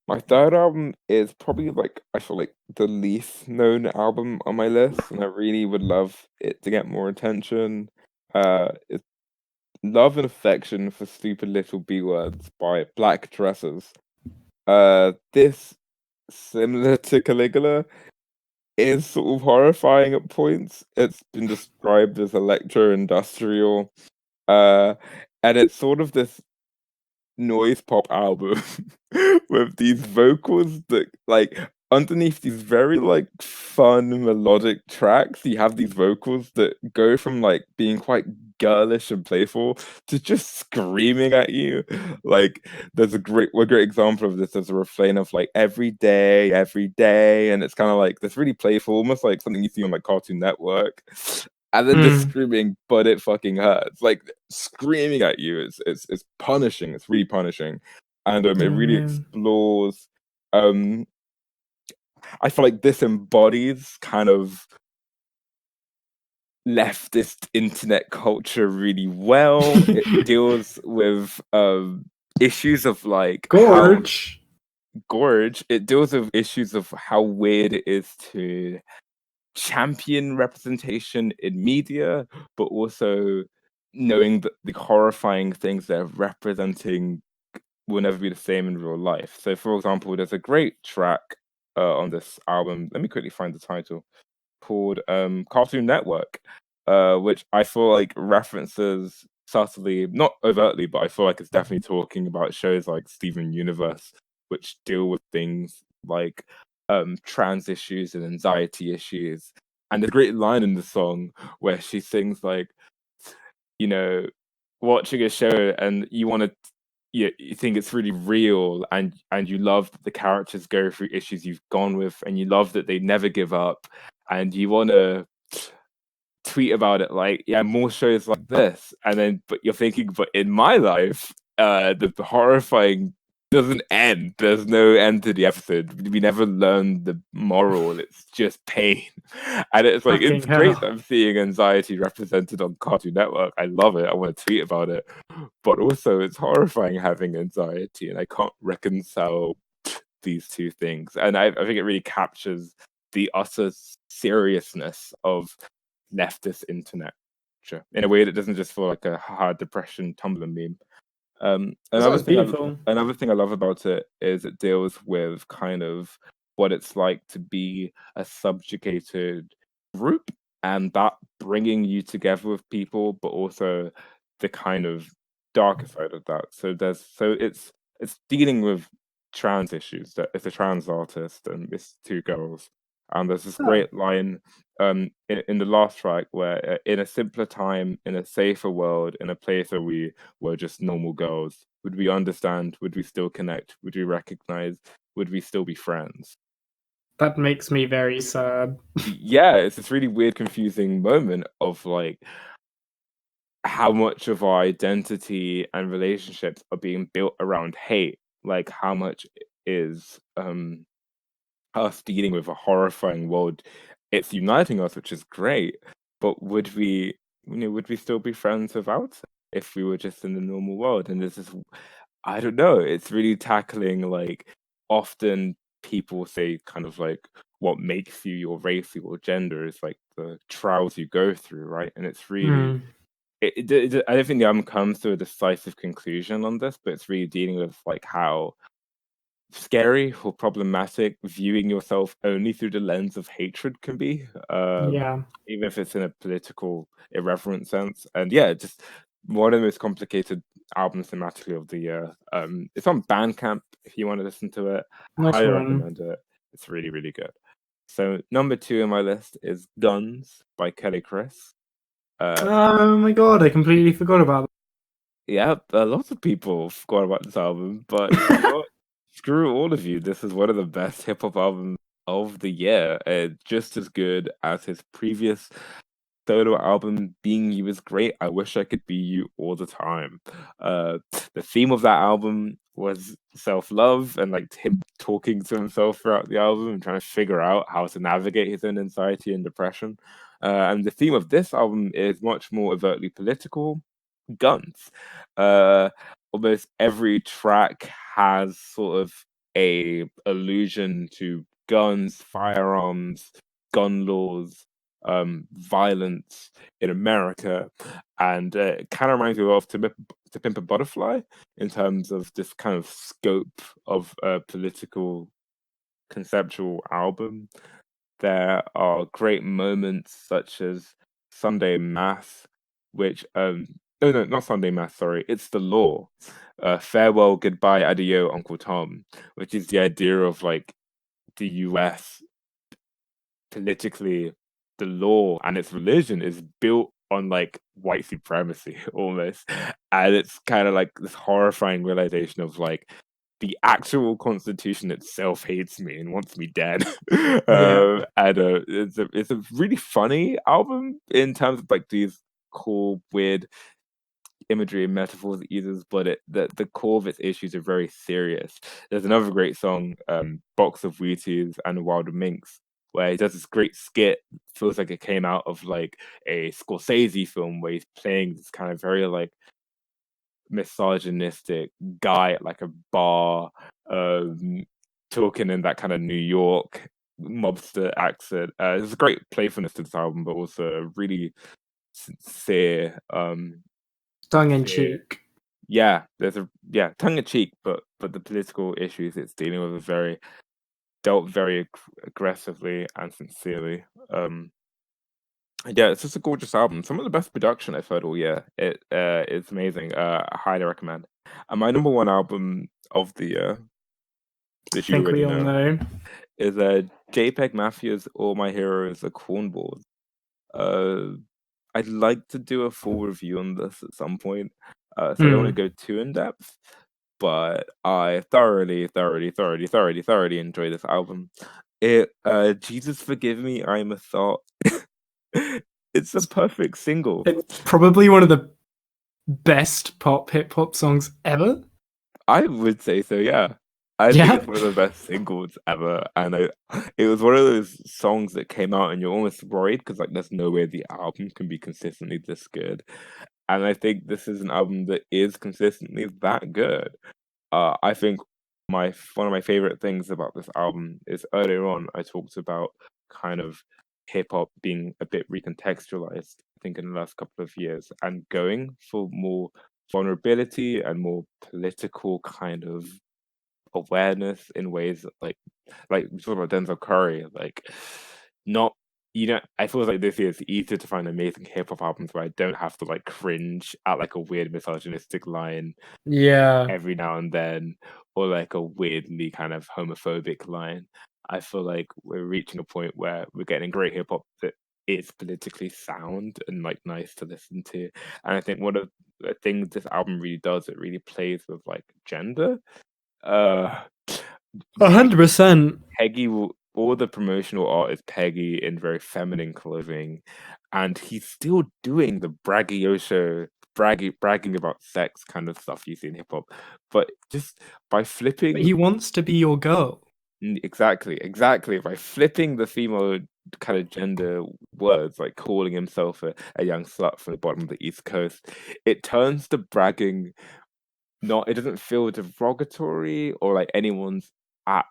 My third album is probably like, I feel like the least known album on my list, and I really would love it to get more attention. It's Love and Affection for Stupid Little B Words by Black Dresses. This, similar to Caligula, is sort of horrifying at points. It's been described as electro-industrial, uh, and it's sort of this noise pop album with these vocals that like underneath these very like fun melodic tracks, you have these vocals that go from like being quite girlish and playful to just screaming at you. Like there's a great example of this as a refrain of like every day, and it's kind of like this really playful, almost like something you see on like Cartoon Network. And then just Mm, screaming, but it fucking hurts. Like screaming at you, it's punishing. It's really punishing, and it yeah, really yeah. explores um I feel like this embodies kind of leftist internet culture really well. It deals with issues of like how Gorge. gorge. It deals with issues of how weird it is to champion representation in media, but also knowing that the horrifying things they're representing will never be the same in real life. So, for example, there's a great track on this album. Let me quickly find the title called Cartoon Network, which I feel like references subtly, not overtly, but I feel like it's definitely talking about shows like Steven Universe, which deal with things like trans issues and anxiety issues. And there's a great line in the song where she sings like, you know, watching a show and you want to you think it's really real and you love that the characters go through issues you've gone with and you love that they never give up and you want to tweet about it like yeah more shows like this and then but you're thinking but in my life the horrifying doesn't end. There's no end to the episode. We never learn the moral. It's just pain. And it's like Fucking it's great that hell. I'm seeing anxiety represented on Cartoon Network. I love it. I want to tweet about it. But also it's horrifying having anxiety and I can't reconcile these two things. And I think it really captures the utter seriousness of leftist internet culture in a way that doesn't just feel like a hard depression Tumblr meme. That sounds beautiful. Another thing I love about it is it deals with kind of what it's like to be a subjugated group and that bringing you together with people, but also the kind of darker side of that. It's dealing with trans issues. That it's a trans artist and it's two girls, and there's this Oh, great line in the last track where in a simpler time, in a safer world, in a place where we were just normal girls. Would we understand? Would we still connect? Would we recognize? Would we still be friends? that makes me very sad. Yeah, it's this really weird, confusing moment of like how much of our identity and relationships are being built around hate. Like how much is us dealing with a horrifying world. It's uniting us, which is great. But would we still be friends without it if we were just in the normal world? And this is, I don't know. It's really tackling like often people say kind of like what makes you your race or your gender is like the trials you go through, right? And it's really, Hmm. I don't think the album comes to a decisive conclusion on this, but it's really dealing with like how scary or problematic viewing yourself only through the lens of hatred can be, Yeah. even if it's in a political, irreverent sense. And yeah, just one of the most complicated albums thematically of the year. It's on Bandcamp if you want to listen to it. I Nice highly one. recommend it. It's really, really good. So number two on my list is Guns by Kelly Chris. Uh, Oh my god, I completely forgot about Yeah, a lot of people forgot about this album, but you know that. what? Screw all of you. This is one of the best hip hop albums of the year. Just as good as his previous solo album, Being You is great. I wish I could be you all the time. Uh, the theme of that album was self-love and like him talking to himself throughout the album and trying to figure out how to navigate his own anxiety and depression. And the theme of this album is much more overtly political guns. Uh, Almost every track has sort of a allusion to guns, firearms, gun laws, violence in America, and it kind of reminds me of to Pimp a Butterfly in terms of this kind of scope of a political conceptual album. There are great moments such as Sunday Mass, which no, not Sunday Mass, sorry, it's the law. Farewell, goodbye, adieu, Uncle Tom, which is the idea of like the US politically, the law and its religion is built on like white supremacy almost, and it's kind of like this horrifying realization of like the actual constitution itself hates me and wants me dead. And it's a really funny album in terms of like these cool weird imagery and metaphors it uses, but the core of its issues are very serious. There's another great song, Box of Wheaties and the Wilder Minks, where he does this great skit, feels like it came out of like a Scorsese film where he's playing this kind of very like misogynistic guy at like a bar, talking in that kind of New York mobster accent. There's a great playfulness to this album, but also a really sincere, tongue in sincere. cheek. Yeah, there's a tongue in cheek, but the political issues it's dealing with are very dealt very aggressively and sincerely. Yeah, it's just a gorgeous album. Some of the best production I've heard all year. It's amazing. I highly recommend. And my number one album of the year, I that you think we already all know, know. is JPEG Mafia's "All My Heroes Are Cornballs." I'd like to do a full review on this at some point, so I don't want to go too in depth. But I thoroughly enjoy this album. Jesus Forgive Me, I'm a Thought. It's a perfect single. It's probably one of the best hip hop songs ever. I would say so, yeah. I think it's one of the best singles ever, and it was one of those songs that came out and you're almost worried because like there's no way the album can be consistently this good, and I think this is an album that is consistently that good. I think one of my favorite things about this album is earlier on I talked about kind of hip hop being a bit recontextualized, I think, in the last couple of years, and going for more vulnerability and more political kind of awareness in ways that, like we talk about Denzel Curry, like not I feel like this year it's easier to find amazing hip hop albums where I don't have to like cringe at like a weird misogynistic line every now and then, or like a weirdly kind of homophobic line. I feel like we're reaching a point where we're getting great hip hop that is politically sound and like nice to listen to. And I think one of the things this album really does, it really plays with like gender. Uh 100%. Peggy all the promotional art is Peggy in very feminine clothing, and he's still doing the bragging about sex kind of stuff you see in hip hop, but just by But flipping he wants to be your girl. exactly by flipping the female kind of gender words, like calling himself a young slut from the bottom of the East Coast, it turns the bragging not it doesn't feel derogatory or like anyone's at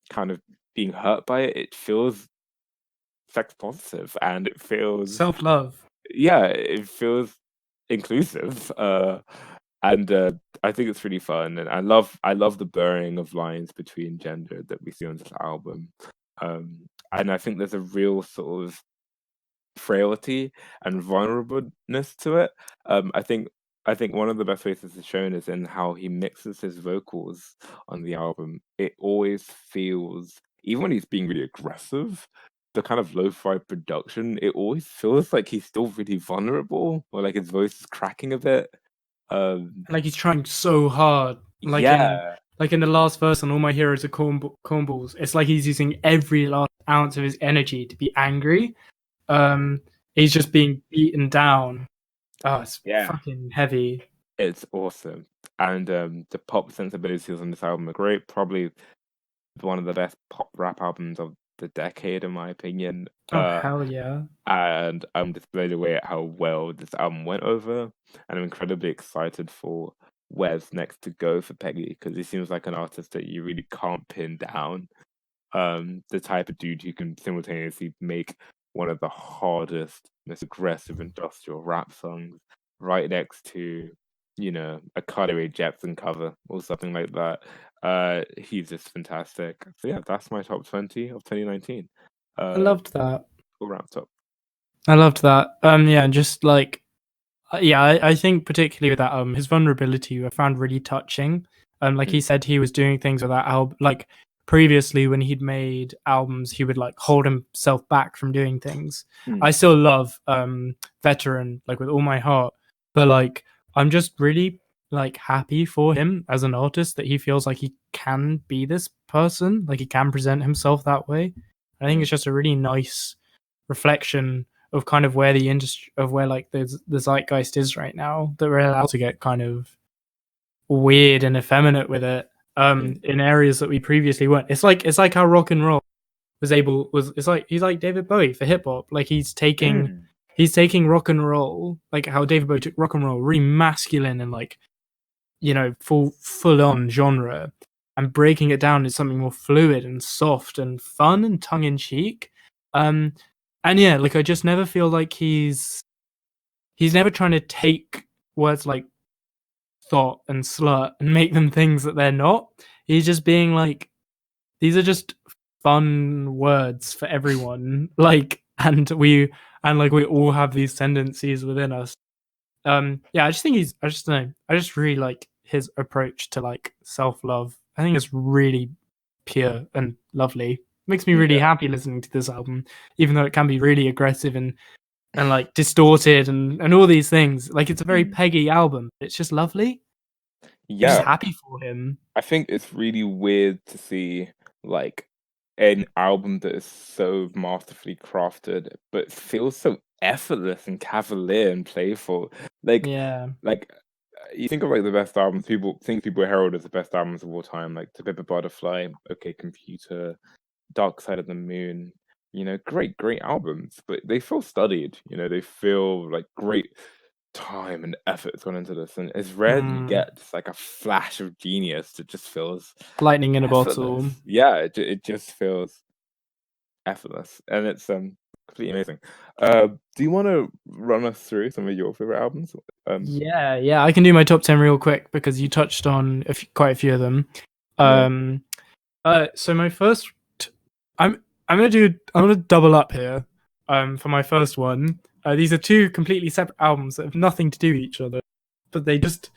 kind of being hurt by it. It feels sex positive and it feels Self-love. it feels inclusive. And I think it's really fun, and I love the blurring of lines between gender that we see on this album. And I think there's a real sort of frailty and vulnerableness to it. I think one of the best ways this is shown is in how he mixes his vocals on the album. It always feels, even when he's being really aggressive, the kind of lo-fi production, it always feels like he's still really vulnerable, or like his voice is cracking a bit. Like he's trying so hard. Yeah, Like in the last verse on "All My Heroes Are Cornballs," it's like he's using every last ounce of his energy to be angry. He's just being beaten down. Oh, it's yeah, fucking heavy. it's awesome. And the pop sensibilities on this album are great. Probably one of the best pop rap albums of the decade, in my opinion. Oh hell yeah! And I'm just blown away at how well this album went over, and I'm incredibly excited for where's next to go for Peggy, because he seems like an artist that you really can't pin down. The type of dude who can simultaneously make one of the hardest, most aggressive industrial rap songs right next to, a Carly Jepsen cover or something like that. He's just fantastic. So yeah, that's my top 20 of 2019. I loved that. All wrapped up. I loved that. Yeah, just like, I think particularly with that album, his vulnerability I found really touching. Like he said, he was doing things with that album, like previously when he'd made albums, he would like hold himself back from doing things. Mm. I still love Veteran like with all my heart, but like I'm just really like happy for him as an artist that he feels like he can be this person, like he can present himself that way. I think Mm. it's just a really nice reflection of kind of where the industry of where like the zeitgeist is right now, that we're allowed to get kind of weird and effeminate with it Mm. in areas that we previously weren't. It's like how rock and roll was it's like he's like David Bowie for hip hop. Like Mm. he's taking rock and roll, like how David Bowie took rock and roll, really masculine and like, you know, full on genre, and breaking it down into something more fluid and soft and fun and tongue in cheek. Um and yeah, like I just never feel like he's never trying to take words like thought and slut and make them things that they're not. He's just being like, these are just fun words for everyone. Like, and like we all have these tendencies within us. Yeah, I just think I just don't know. I just really like his approach to like self love. I think it's really pure and lovely. Makes me really Yeah. happy listening to this album, even though it can be really aggressive and like distorted and all these things. Like it's a very Mm. Peggy album. It's just lovely. I'm just Yeah. happy for him. I think it's really weird to see like an album that is so masterfully crafted, but feels so effortless and cavalier and playful. Like, Yeah. you think of like the best albums, people herald as the best albums of all time, like To Pimp a Butterfly, OK Computer, Dark Side of the Moon. You know, great albums, but they feel studied. You know, they feel like great time and effort has gone into this, and it's rare that you Mm. get just like a flash of genius that just feels Lightning in a effortless. bottle. Yeah, it just feels effortless, and it's completely amazing. Do you want to run us through some of your favorite albums? Yeah. I can do my top 10 real quick because you touched on quite a few of them. Yeah. Um, so my first, I'm gonna double up here. For my first one, these are two completely separate albums that have nothing to do with each other, but they just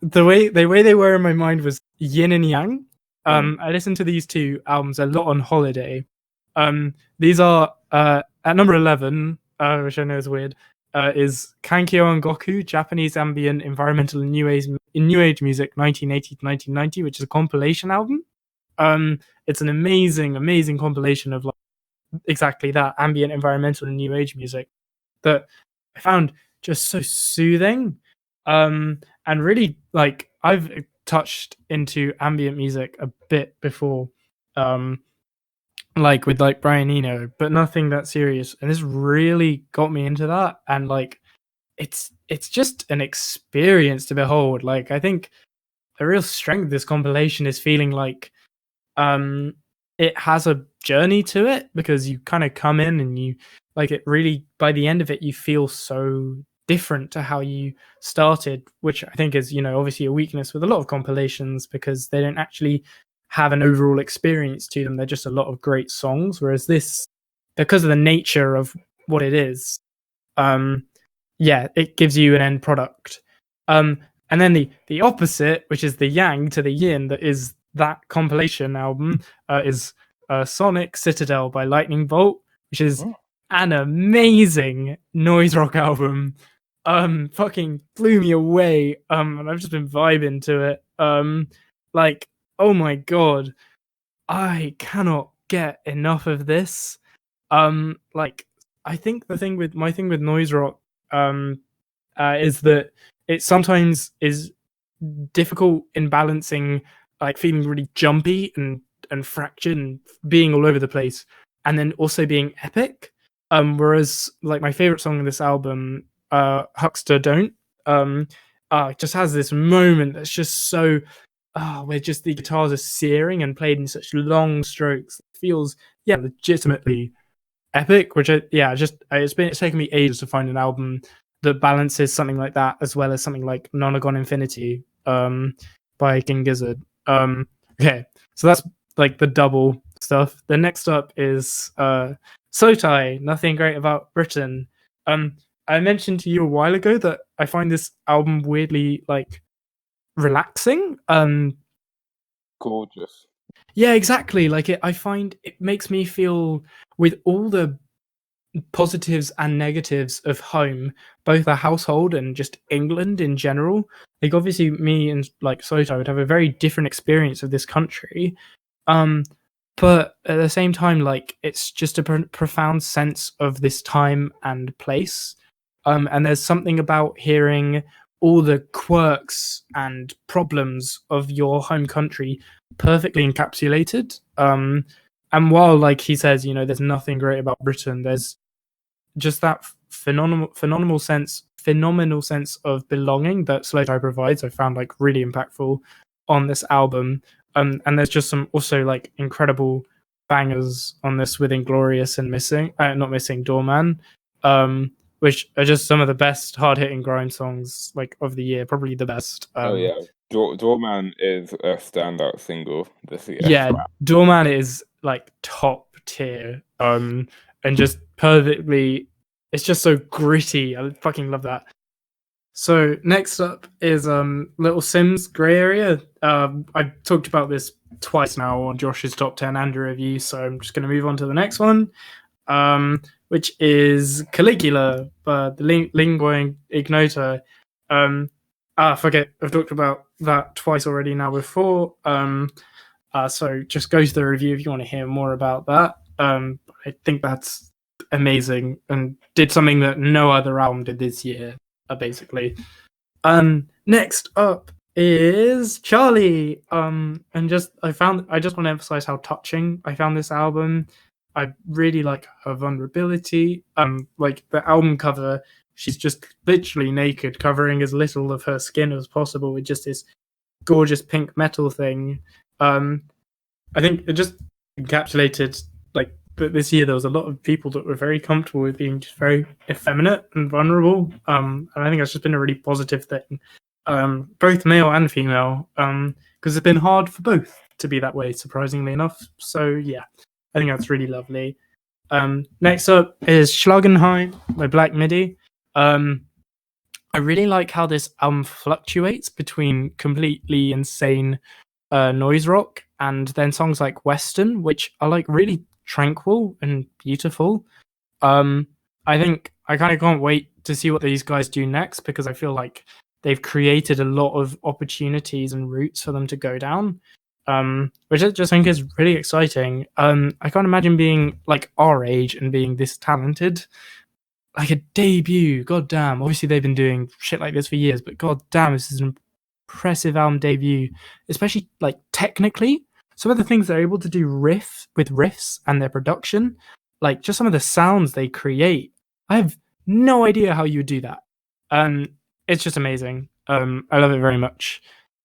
the way they were in my mind was yin and yang. Mm. I listened to these two albums a lot on holiday. These are at number 11, which I know is weird, is Kankyo and Goku, Japanese ambient environmental and new age music 1980 to 1990, which is a compilation album. It's an amazing compilation of like exactly that ambient environmental and new age music that I found just so soothing. And really like I've touched into ambient music a bit before, um, like with like Brian Eno, but nothing that serious. And this really got me into that. And like it's just an experience to behold. Like I think the real strength of this compilation is feeling like um it has a journey to it, because you kind of come in and you like it really, by the end of it you feel so different to how you started, which I think is, you know, obviously a weakness with a lot of compilations because they don't actually have an overall experience to them. They're just a lot of great songs, whereas this, because of the nature of what it is, um yeah, it gives you an end product. Um, and then the opposite, which is the yang to the yin, that is that compilation album, is Sonic Citadel by Lightning Bolt, which is Oh. an amazing noise rock album. Fucking blew me away. And I've just been vibing to it. Like, oh my god, I cannot get enough of this. Like I think my thing with noise rock um is that it sometimes is difficult in balancing like feeling really jumpy and fractured and being all over the place, and then also being epic. Whereas like my favorite song in this album, Huckster Don't, um just has this moment that's just so where just the guitars are searing and played in such long strokes. It feels, yeah, legitimately epic. Which it's taken me ages to find an album that balances something like that as well as something like Nonagon Infinity, by King Gizzard. Okay, so that's like the double stuff. The next up is Sotai, Nothing Great About Britain. I mentioned to you a while ago that I find this album weirdly like relaxing. Gorgeous. Yeah, exactly. Like I find it makes me feel with all the positives and negatives of home, both a household and just England in general. Like obviously, me and like Soto would have a very different experience of this country. Um, but at the same time, like it's just a profound sense of this time and place. And there's something about hearing all the quirks and problems of your home country perfectly encapsulated. And while, like he says, there's nothing great about Britain, there's just that phenomenal sense of belonging that Slow Tie provides. I found like really impactful on this album. And there's just some also like incredible bangers on this with Inglorious and not missing Doorman, which are just some of the best hard hitting grind songs like of the year, probably the best. Oh yeah, Doorman is a standout single this year. Yeah, Doorman is like top tier. And just perfectly, it's just so gritty. I fucking love that. So next up is Little Sims Grey Area. I've talked about this twice now on Josh's top 10 and a review, so I'm just going to move on to the next one, which is Caligula by the Lingua Ignota. Forget, I've talked about that twice already now before. So just go to the review if you want to hear more about that. I think that's amazing and did something that no other album did this year, basically. Next up is Charlie. And I just want to emphasize how touching I found this album. I really like her vulnerability. Like the album cover, she's just literally naked, covering as little of her skin as possible with just this gorgeous pink metal thing. I think it just encapsulated like this year there was a lot of people that were very comfortable with being just very effeminate and vulnerable. And I think that's just been a really positive thing. Both male and female. Because it's been hard for both to be that way, surprisingly enough. So yeah, I think that's really lovely. Next up is Schlagenheim by Black Midi. I really like how this album fluctuates between completely insane noise rock and then songs like Western, which are like really tranquil and beautiful. I think I kind of can't wait to see what these guys do next because I feel like they've created a lot of opportunities and routes for them to go down, which I just think is really exciting. I can't imagine being like our age and being this talented. Like a debut, goddamn. Obviously, they've been doing shit like this for years, but goddamn, this is an impressive album debut, especially like technically. Some of the things they're able to do riffs and their production, like just some of the sounds they create. I have no idea how you would do that. It's just amazing. I love it very much.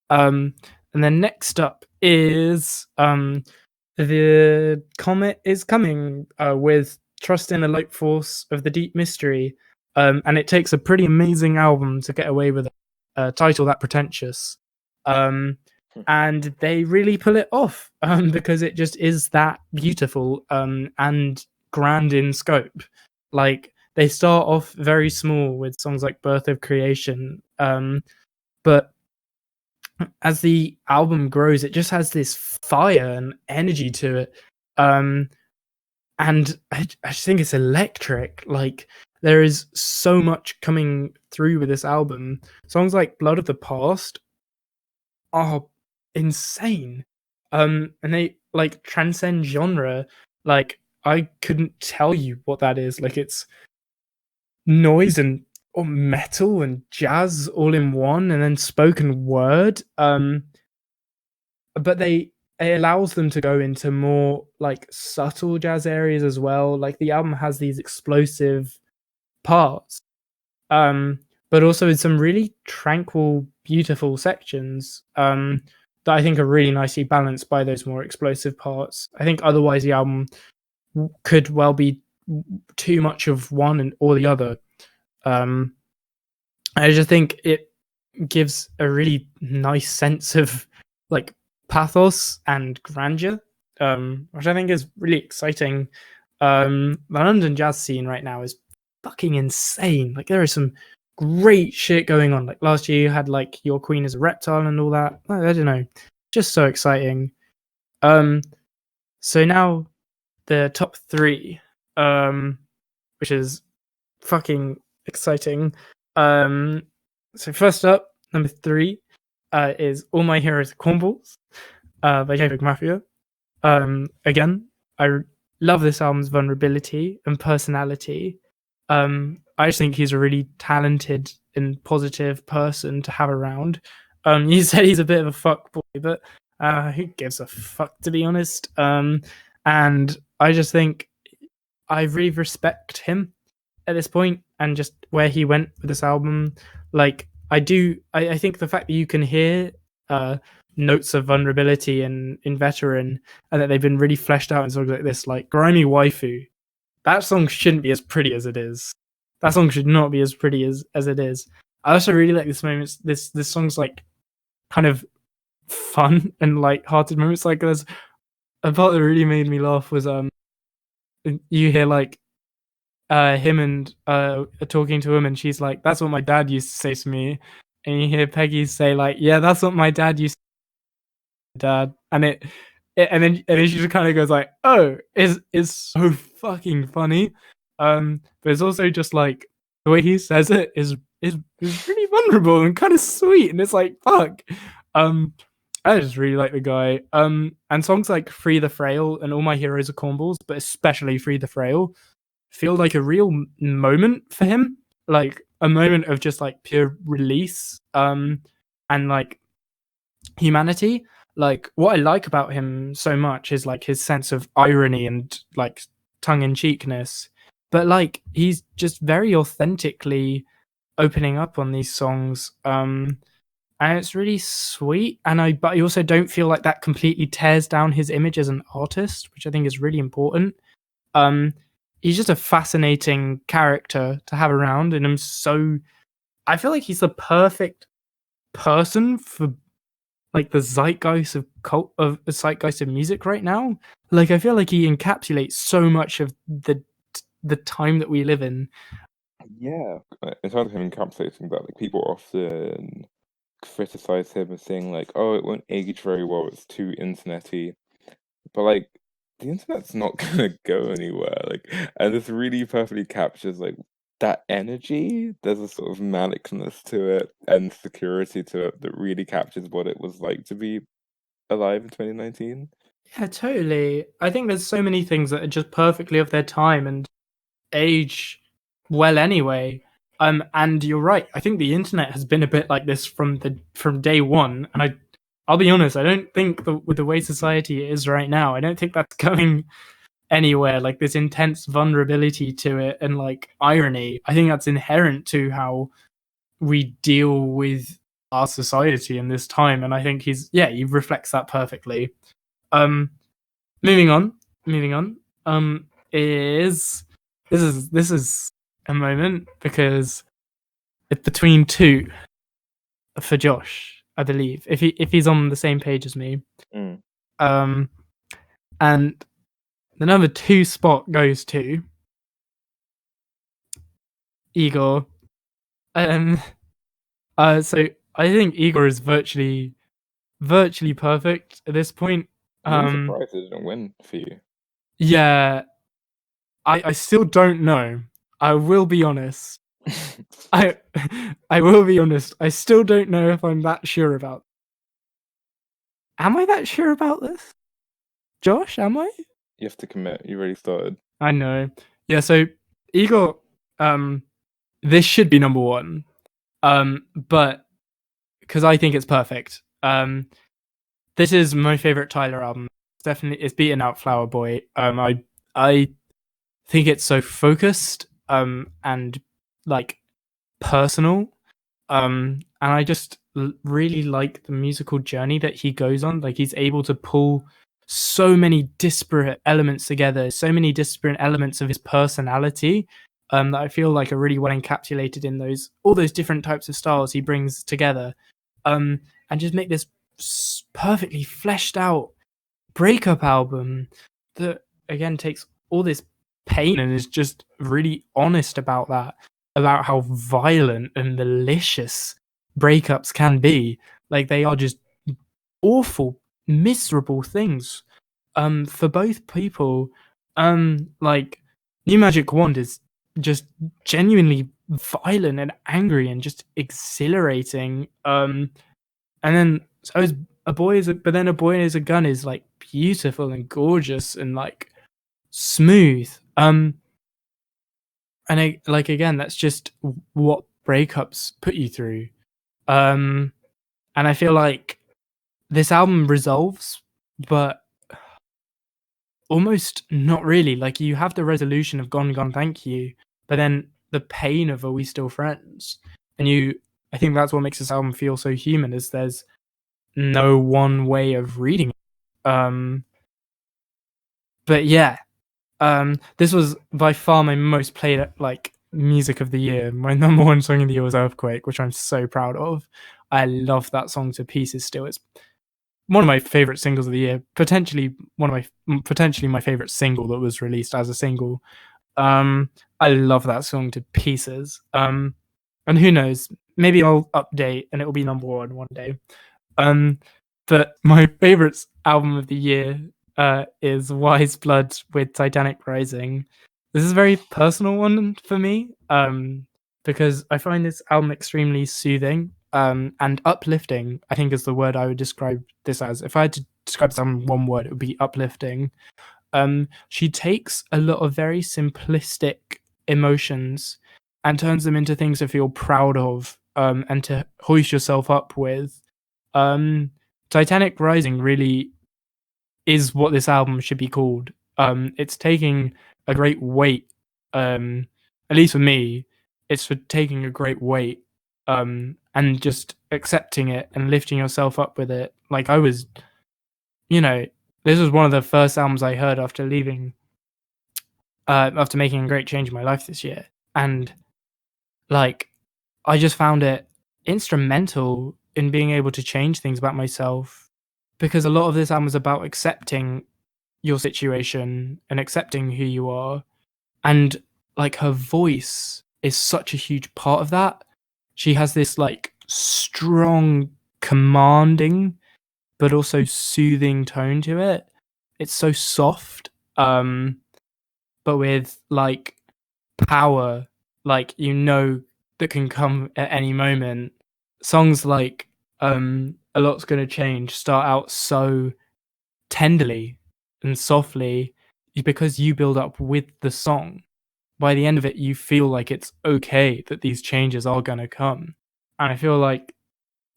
And then next up is The Comet is Coming with Trust in the Light Force of the Deep Mystery. And it takes a pretty amazing album to get away with a title that pretentious. And they really pull it off because it just is that beautiful and grand in scope. Like they start off very small with songs like Birth of Creation, but as the album grows, it just has this fire and energy to it. And I just think it's electric. Like there is so much coming through with this album. Songs like Blood of the Past are insane. And they like transcend genre. Like I couldn't tell you what that is. Like it's noise and or metal and jazz all in one, and then spoken word. But it allows them to go into more like subtle jazz areas as well. Like the album has these explosive parts, but also in some really tranquil, beautiful sections that I think are really nicely balanced by those more explosive parts. I think otherwise the album could well be too much of one or the other. I just think it gives a really nice sense of like pathos and grandeur, which I think is really exciting. The London jazz scene right now is fucking insane. Like there is some great shit going on. Like last year you had like Your Queen is a Reptile and all that. I don't know, just so exciting. So now the top 3, which is fucking exciting. So first up, number 3, is All My Heroes Are Cornballs, by J Mafia. Again, I love this album's vulnerability and personality. I just think he's a really talented and positive person to have around. You said he's a bit of a fuck boy, but who gives a fuck, to be honest? And I just think I really respect him at this point and just where he went with this album. Like, I think the fact that you can hear notes of vulnerability in Veteran, and that they've been really fleshed out in songs like this, like Grimy Waifu. That song shouldn't be as pretty as it is. That song should not be as pretty as it is. I also really like this moment. This song's like kind of fun and light-hearted moments. Like, there's a part that really made me laugh was you hear like him and talking to him, and she's like, "That's what my dad used to say to me," and you hear Peggy say like, "Yeah, that's what my dad used to say, Dad," and and then she just kind of goes like, "Oh, it's so fucking funny," but it's also just like the way he says it is really vulnerable and kind of sweet, and it's like, fuck. I just really like the guy. And songs like Free the Frail and All My Heroes Are Cornballs, but especially Free the Frail, feel like a real moment for him, like a moment of just like pure release, and like humanity. Like, what I like about him so much is like his sense of irony and like tongue-in-cheekness, but like he's just very authentically opening up on these songs, and it's really sweet. But I also don't feel like that completely tears down his image as an artist, which I think is really important. He's just a fascinating character to have around, and I feel like he's the perfect person for like the zeitgeist of music right now. Like, I feel like he encapsulates so much of the time that we live in. Yeah, in terms of him encapsulating that, like people often criticize him as saying like, "Oh, it won't age very well. It's too internety." But like, the internet's not gonna go anywhere. Like, and this really perfectly captures like that energy. There's a sort of manicness to it and security to it that really captures what it was like to be alive in 2019. Yeah, totally. I think there's so many things that are just perfectly of their time and age well anyway. And you're right. I think the internet has been a bit like this from day one. And I'll be honest, I don't think with the way society is right now, I don't think that's going anywhere. Like, this intense vulnerability to it and like irony, I think that's inherent to how we deal with our society in this time. And I think he reflects that perfectly. Um, moving on. Is this is a moment because it's between 2 for Josh, I believe, if he's on the same page as me. Mm. And the number 2 spot goes to Igor. So I think Igor is virtually perfect at this point. I'm really surprised it didn't win for you. Yeah, I still don't know. I will be honest. I will be honest. I still don't know if I'm that sure about. Am I that sure about this, Josh? Am I? You have to commit. You already started. I know. Yeah. So Igor, this should be number 1, but because I think it's perfect. This is my favorite Tyler album. It's beaten out Flower Boy. I think it's so focused, and like personal, and I just really like the musical journey that he goes on. Like, he's able to pull so many disparate elements together, so many disparate elements of his personality, that I feel like are really well encapsulated in all those different types of styles he brings together, and just make this perfectly fleshed out breakup album that again takes all this pain and is just really honest about that, about how violent and malicious breakups can be. Like, they are just awful, miserable things. for both people, like New Magic Wand is just genuinely violent and angry and just exhilarating. And then so is a boy is a, but then a boy is a gun is like beautiful and gorgeous and like smooth. And like again, that's just what breakups put you through. And I feel like this album resolves, but almost not really. Like you have the resolution of Gone Gone Thank You, but then the pain of Are We Still Friends? And I think that's what makes this album feel so human, is there's no one way of reading it. But yeah, this was by far my most played like music of the year. My number one song of the year was Earthquake, which I'm so proud of. I love that song to pieces still. It's one of my favorite singles of the year, potentially my favorite single that was released as a single. I love that song to pieces. And who knows, maybe I'll update and it will be number one day. But my favorite album of the year is Wise Blood with Titanic Rising. This is a very personal one for me, because I find this album extremely soothing and uplifting. I think is the word I would describe this as. If I had to describe this album in one word, it would be uplifting. She takes a lot of very simplistic emotions and turns them into things to feel proud of, and to hoist yourself up with. Titanic Rising really is what this album should be called. It's taking a great weight, at least for me, it's for taking a great weight, and just accepting it and lifting yourself up with it. Like I was, this was one of the first albums I heard after leaving, after making a great change in my life this year. And like, I just found it instrumental in being able to change things about myself, because a lot of this album was about accepting your situation and accepting who you are. And like her voice is such a huge part of that. She has this like strong, commanding, but also soothing tone to it. It's so soft, but with like power, like that can come at any moment. Songs like A Lot's Gonna Change start out so tenderly and softly because you build up with the song. By the end of it, you feel like it's okay that these changes are gonna come. And I feel like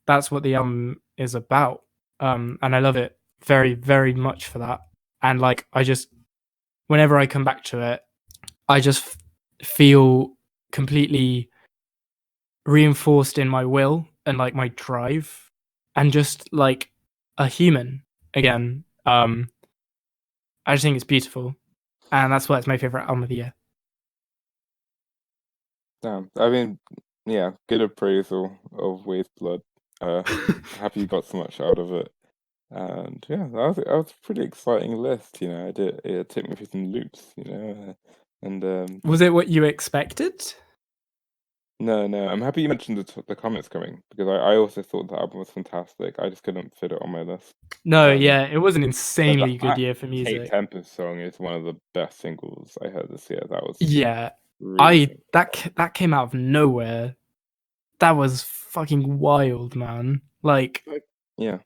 that's what the album is about. And I love it very, very much for that. And like, whenever I come back to it, I just feel completely reinforced in my will and like my drive and just like a human again. I just think it's beautiful, and that's why it's my favorite album of the year. Damn. I mean, yeah, good appraisal of Waste Blood. Happy you got so much out of it. And yeah, that was a pretty exciting list, it took me through some loops, and Was it what you expected? no, I'm happy you mentioned the comments coming, because I also thought the album was fantastic. I just couldn't fit it on my list. No, Um, yeah, it was an but the insanely good fact year for Kate music. Tempest song is one of the best singles I heard this year. That was Yeah, really that came out of nowhere. That was fucking wild, man. Like, yeah.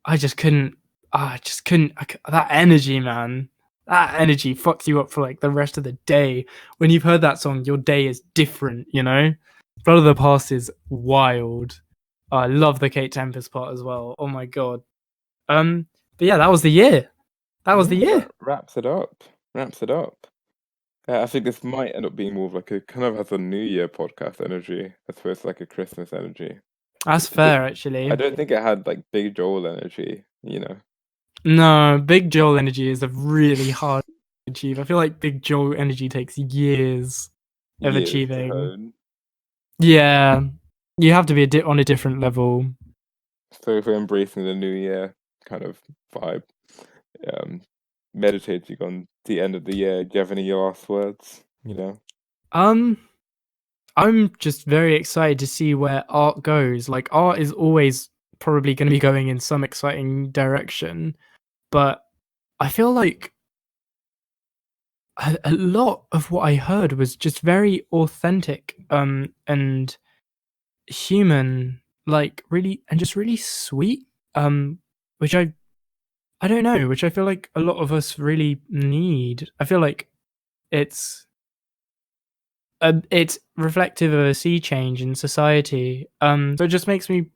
I just couldn't. That energy, man. That energy fucks you up for like the rest of the day. When you've heard that song, your day is different. Blood of the Past is wild. I love the Kate Tempest part as well. Oh my god. But yeah, that was the year. That was the Yeah, year. that wraps it up. Wraps it up. I think this might end up being more of like a kind of has a New Year podcast energy as opposed to like a Christmas energy. That's It did, fair, I actually. don't think it had like Big Joel energy. No, Big Joel energy is a really hard to achieve. I feel like Big Joel energy takes years of Years to achieving. hone. Yeah, you have to be on a different level. So if we're embracing the New Year kind of vibe, um, meditating on the end of the year, do you have any last words? Um, I'm just very excited to see where art goes. Like, art is always probably going to be going in some exciting direction, but I feel like a lot of what I heard was just very authentic, and human, like really, and just really sweet, which I don't know, which I feel like a lot of us really need. I feel like it's it's reflective of a sea change in society. So it just makes me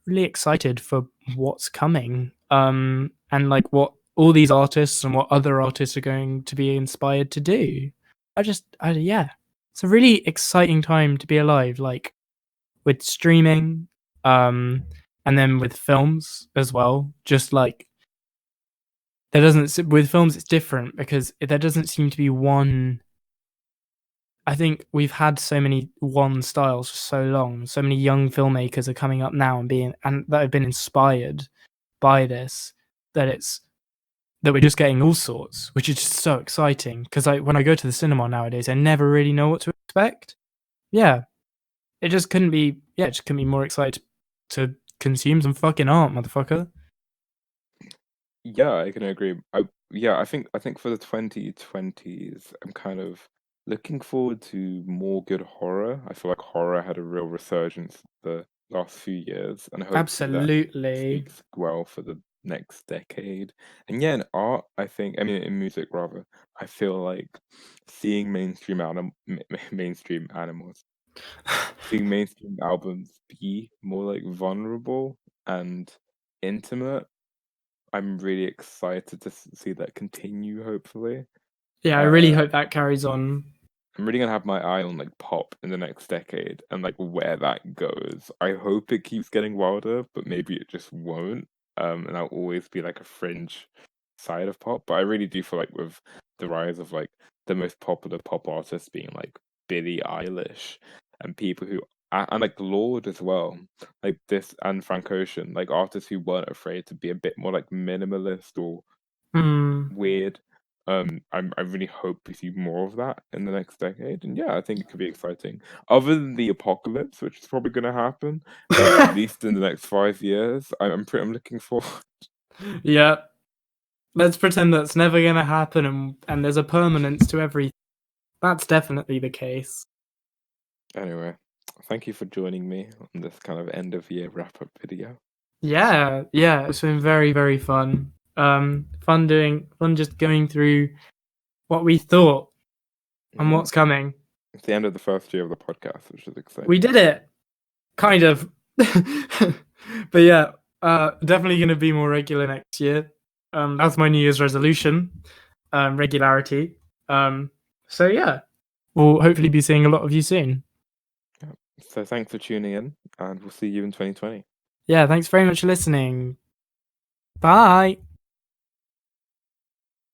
really excited for what's coming. And like what all these artists and what other artists are going to be inspired to do. Yeah, it's a really exciting time to be alive. Like with streaming, um, and then with films as well. Just like there doesn't with films, it's different because there doesn't seem to be one. I think we've had so many one styles for so long. So many young filmmakers are coming up now and that have been inspired by this, that it's that we're just getting all sorts, which is just so exciting. Because when I go to the cinema nowadays, I never really know what to expect. Yeah, it just couldn't be. Yeah, it just couldn't be more excited to consume some fucking art, motherfucker. Yeah, I can agree. I think for the 2020s, I'm kind of looking forward to more good horror. I feel like horror had a real resurgence the last few years, and hopefully that Absolutely. speaks well for the next decade. And yeah, in art, I mean in music rather, I feel like seeing mainstream animals, seeing mainstream albums be more like vulnerable and intimate. I'm really excited to see that continue, hopefully. Yeah, I really Uh, hope that carries on. I'm really gonna have my eye on like pop in the next decade and like where that goes. I hope it keeps getting wilder, but maybe it just won't. And I'll always be like a fringe side of pop. But I really do feel like with the rise of like the most popular pop artists being like Billie Eilish and people who and like Lord as well, like this and Frank Ocean, like artists who weren't afraid to be a bit more like minimalist or Hmm. weird. I really hope we see more of that in the next decade, and yeah, I think it could be exciting. Other than the apocalypse, which is probably going to happen, at least in the next 5 years, I'm looking forward. Yeah, let's pretend that's never gonna happen, and there's a permanence to everything. That's definitely the case. Anyway, thank you for joining me on this kind of end of year wrap up video. Yeah, yeah, it's been very, very fun. Fun just going through what we thought and Yeah, what's coming. it's the end of the first year of the podcast, which is We exciting. did it, kind of. But yeah, definitely going to be more regular next year. That's my New Year's resolution, regularity. So yeah, we'll hopefully be seeing a lot of you soon. Yeah. So thanks for tuning in, and we'll see you in 2020. Yeah, thanks very much for listening. Bye.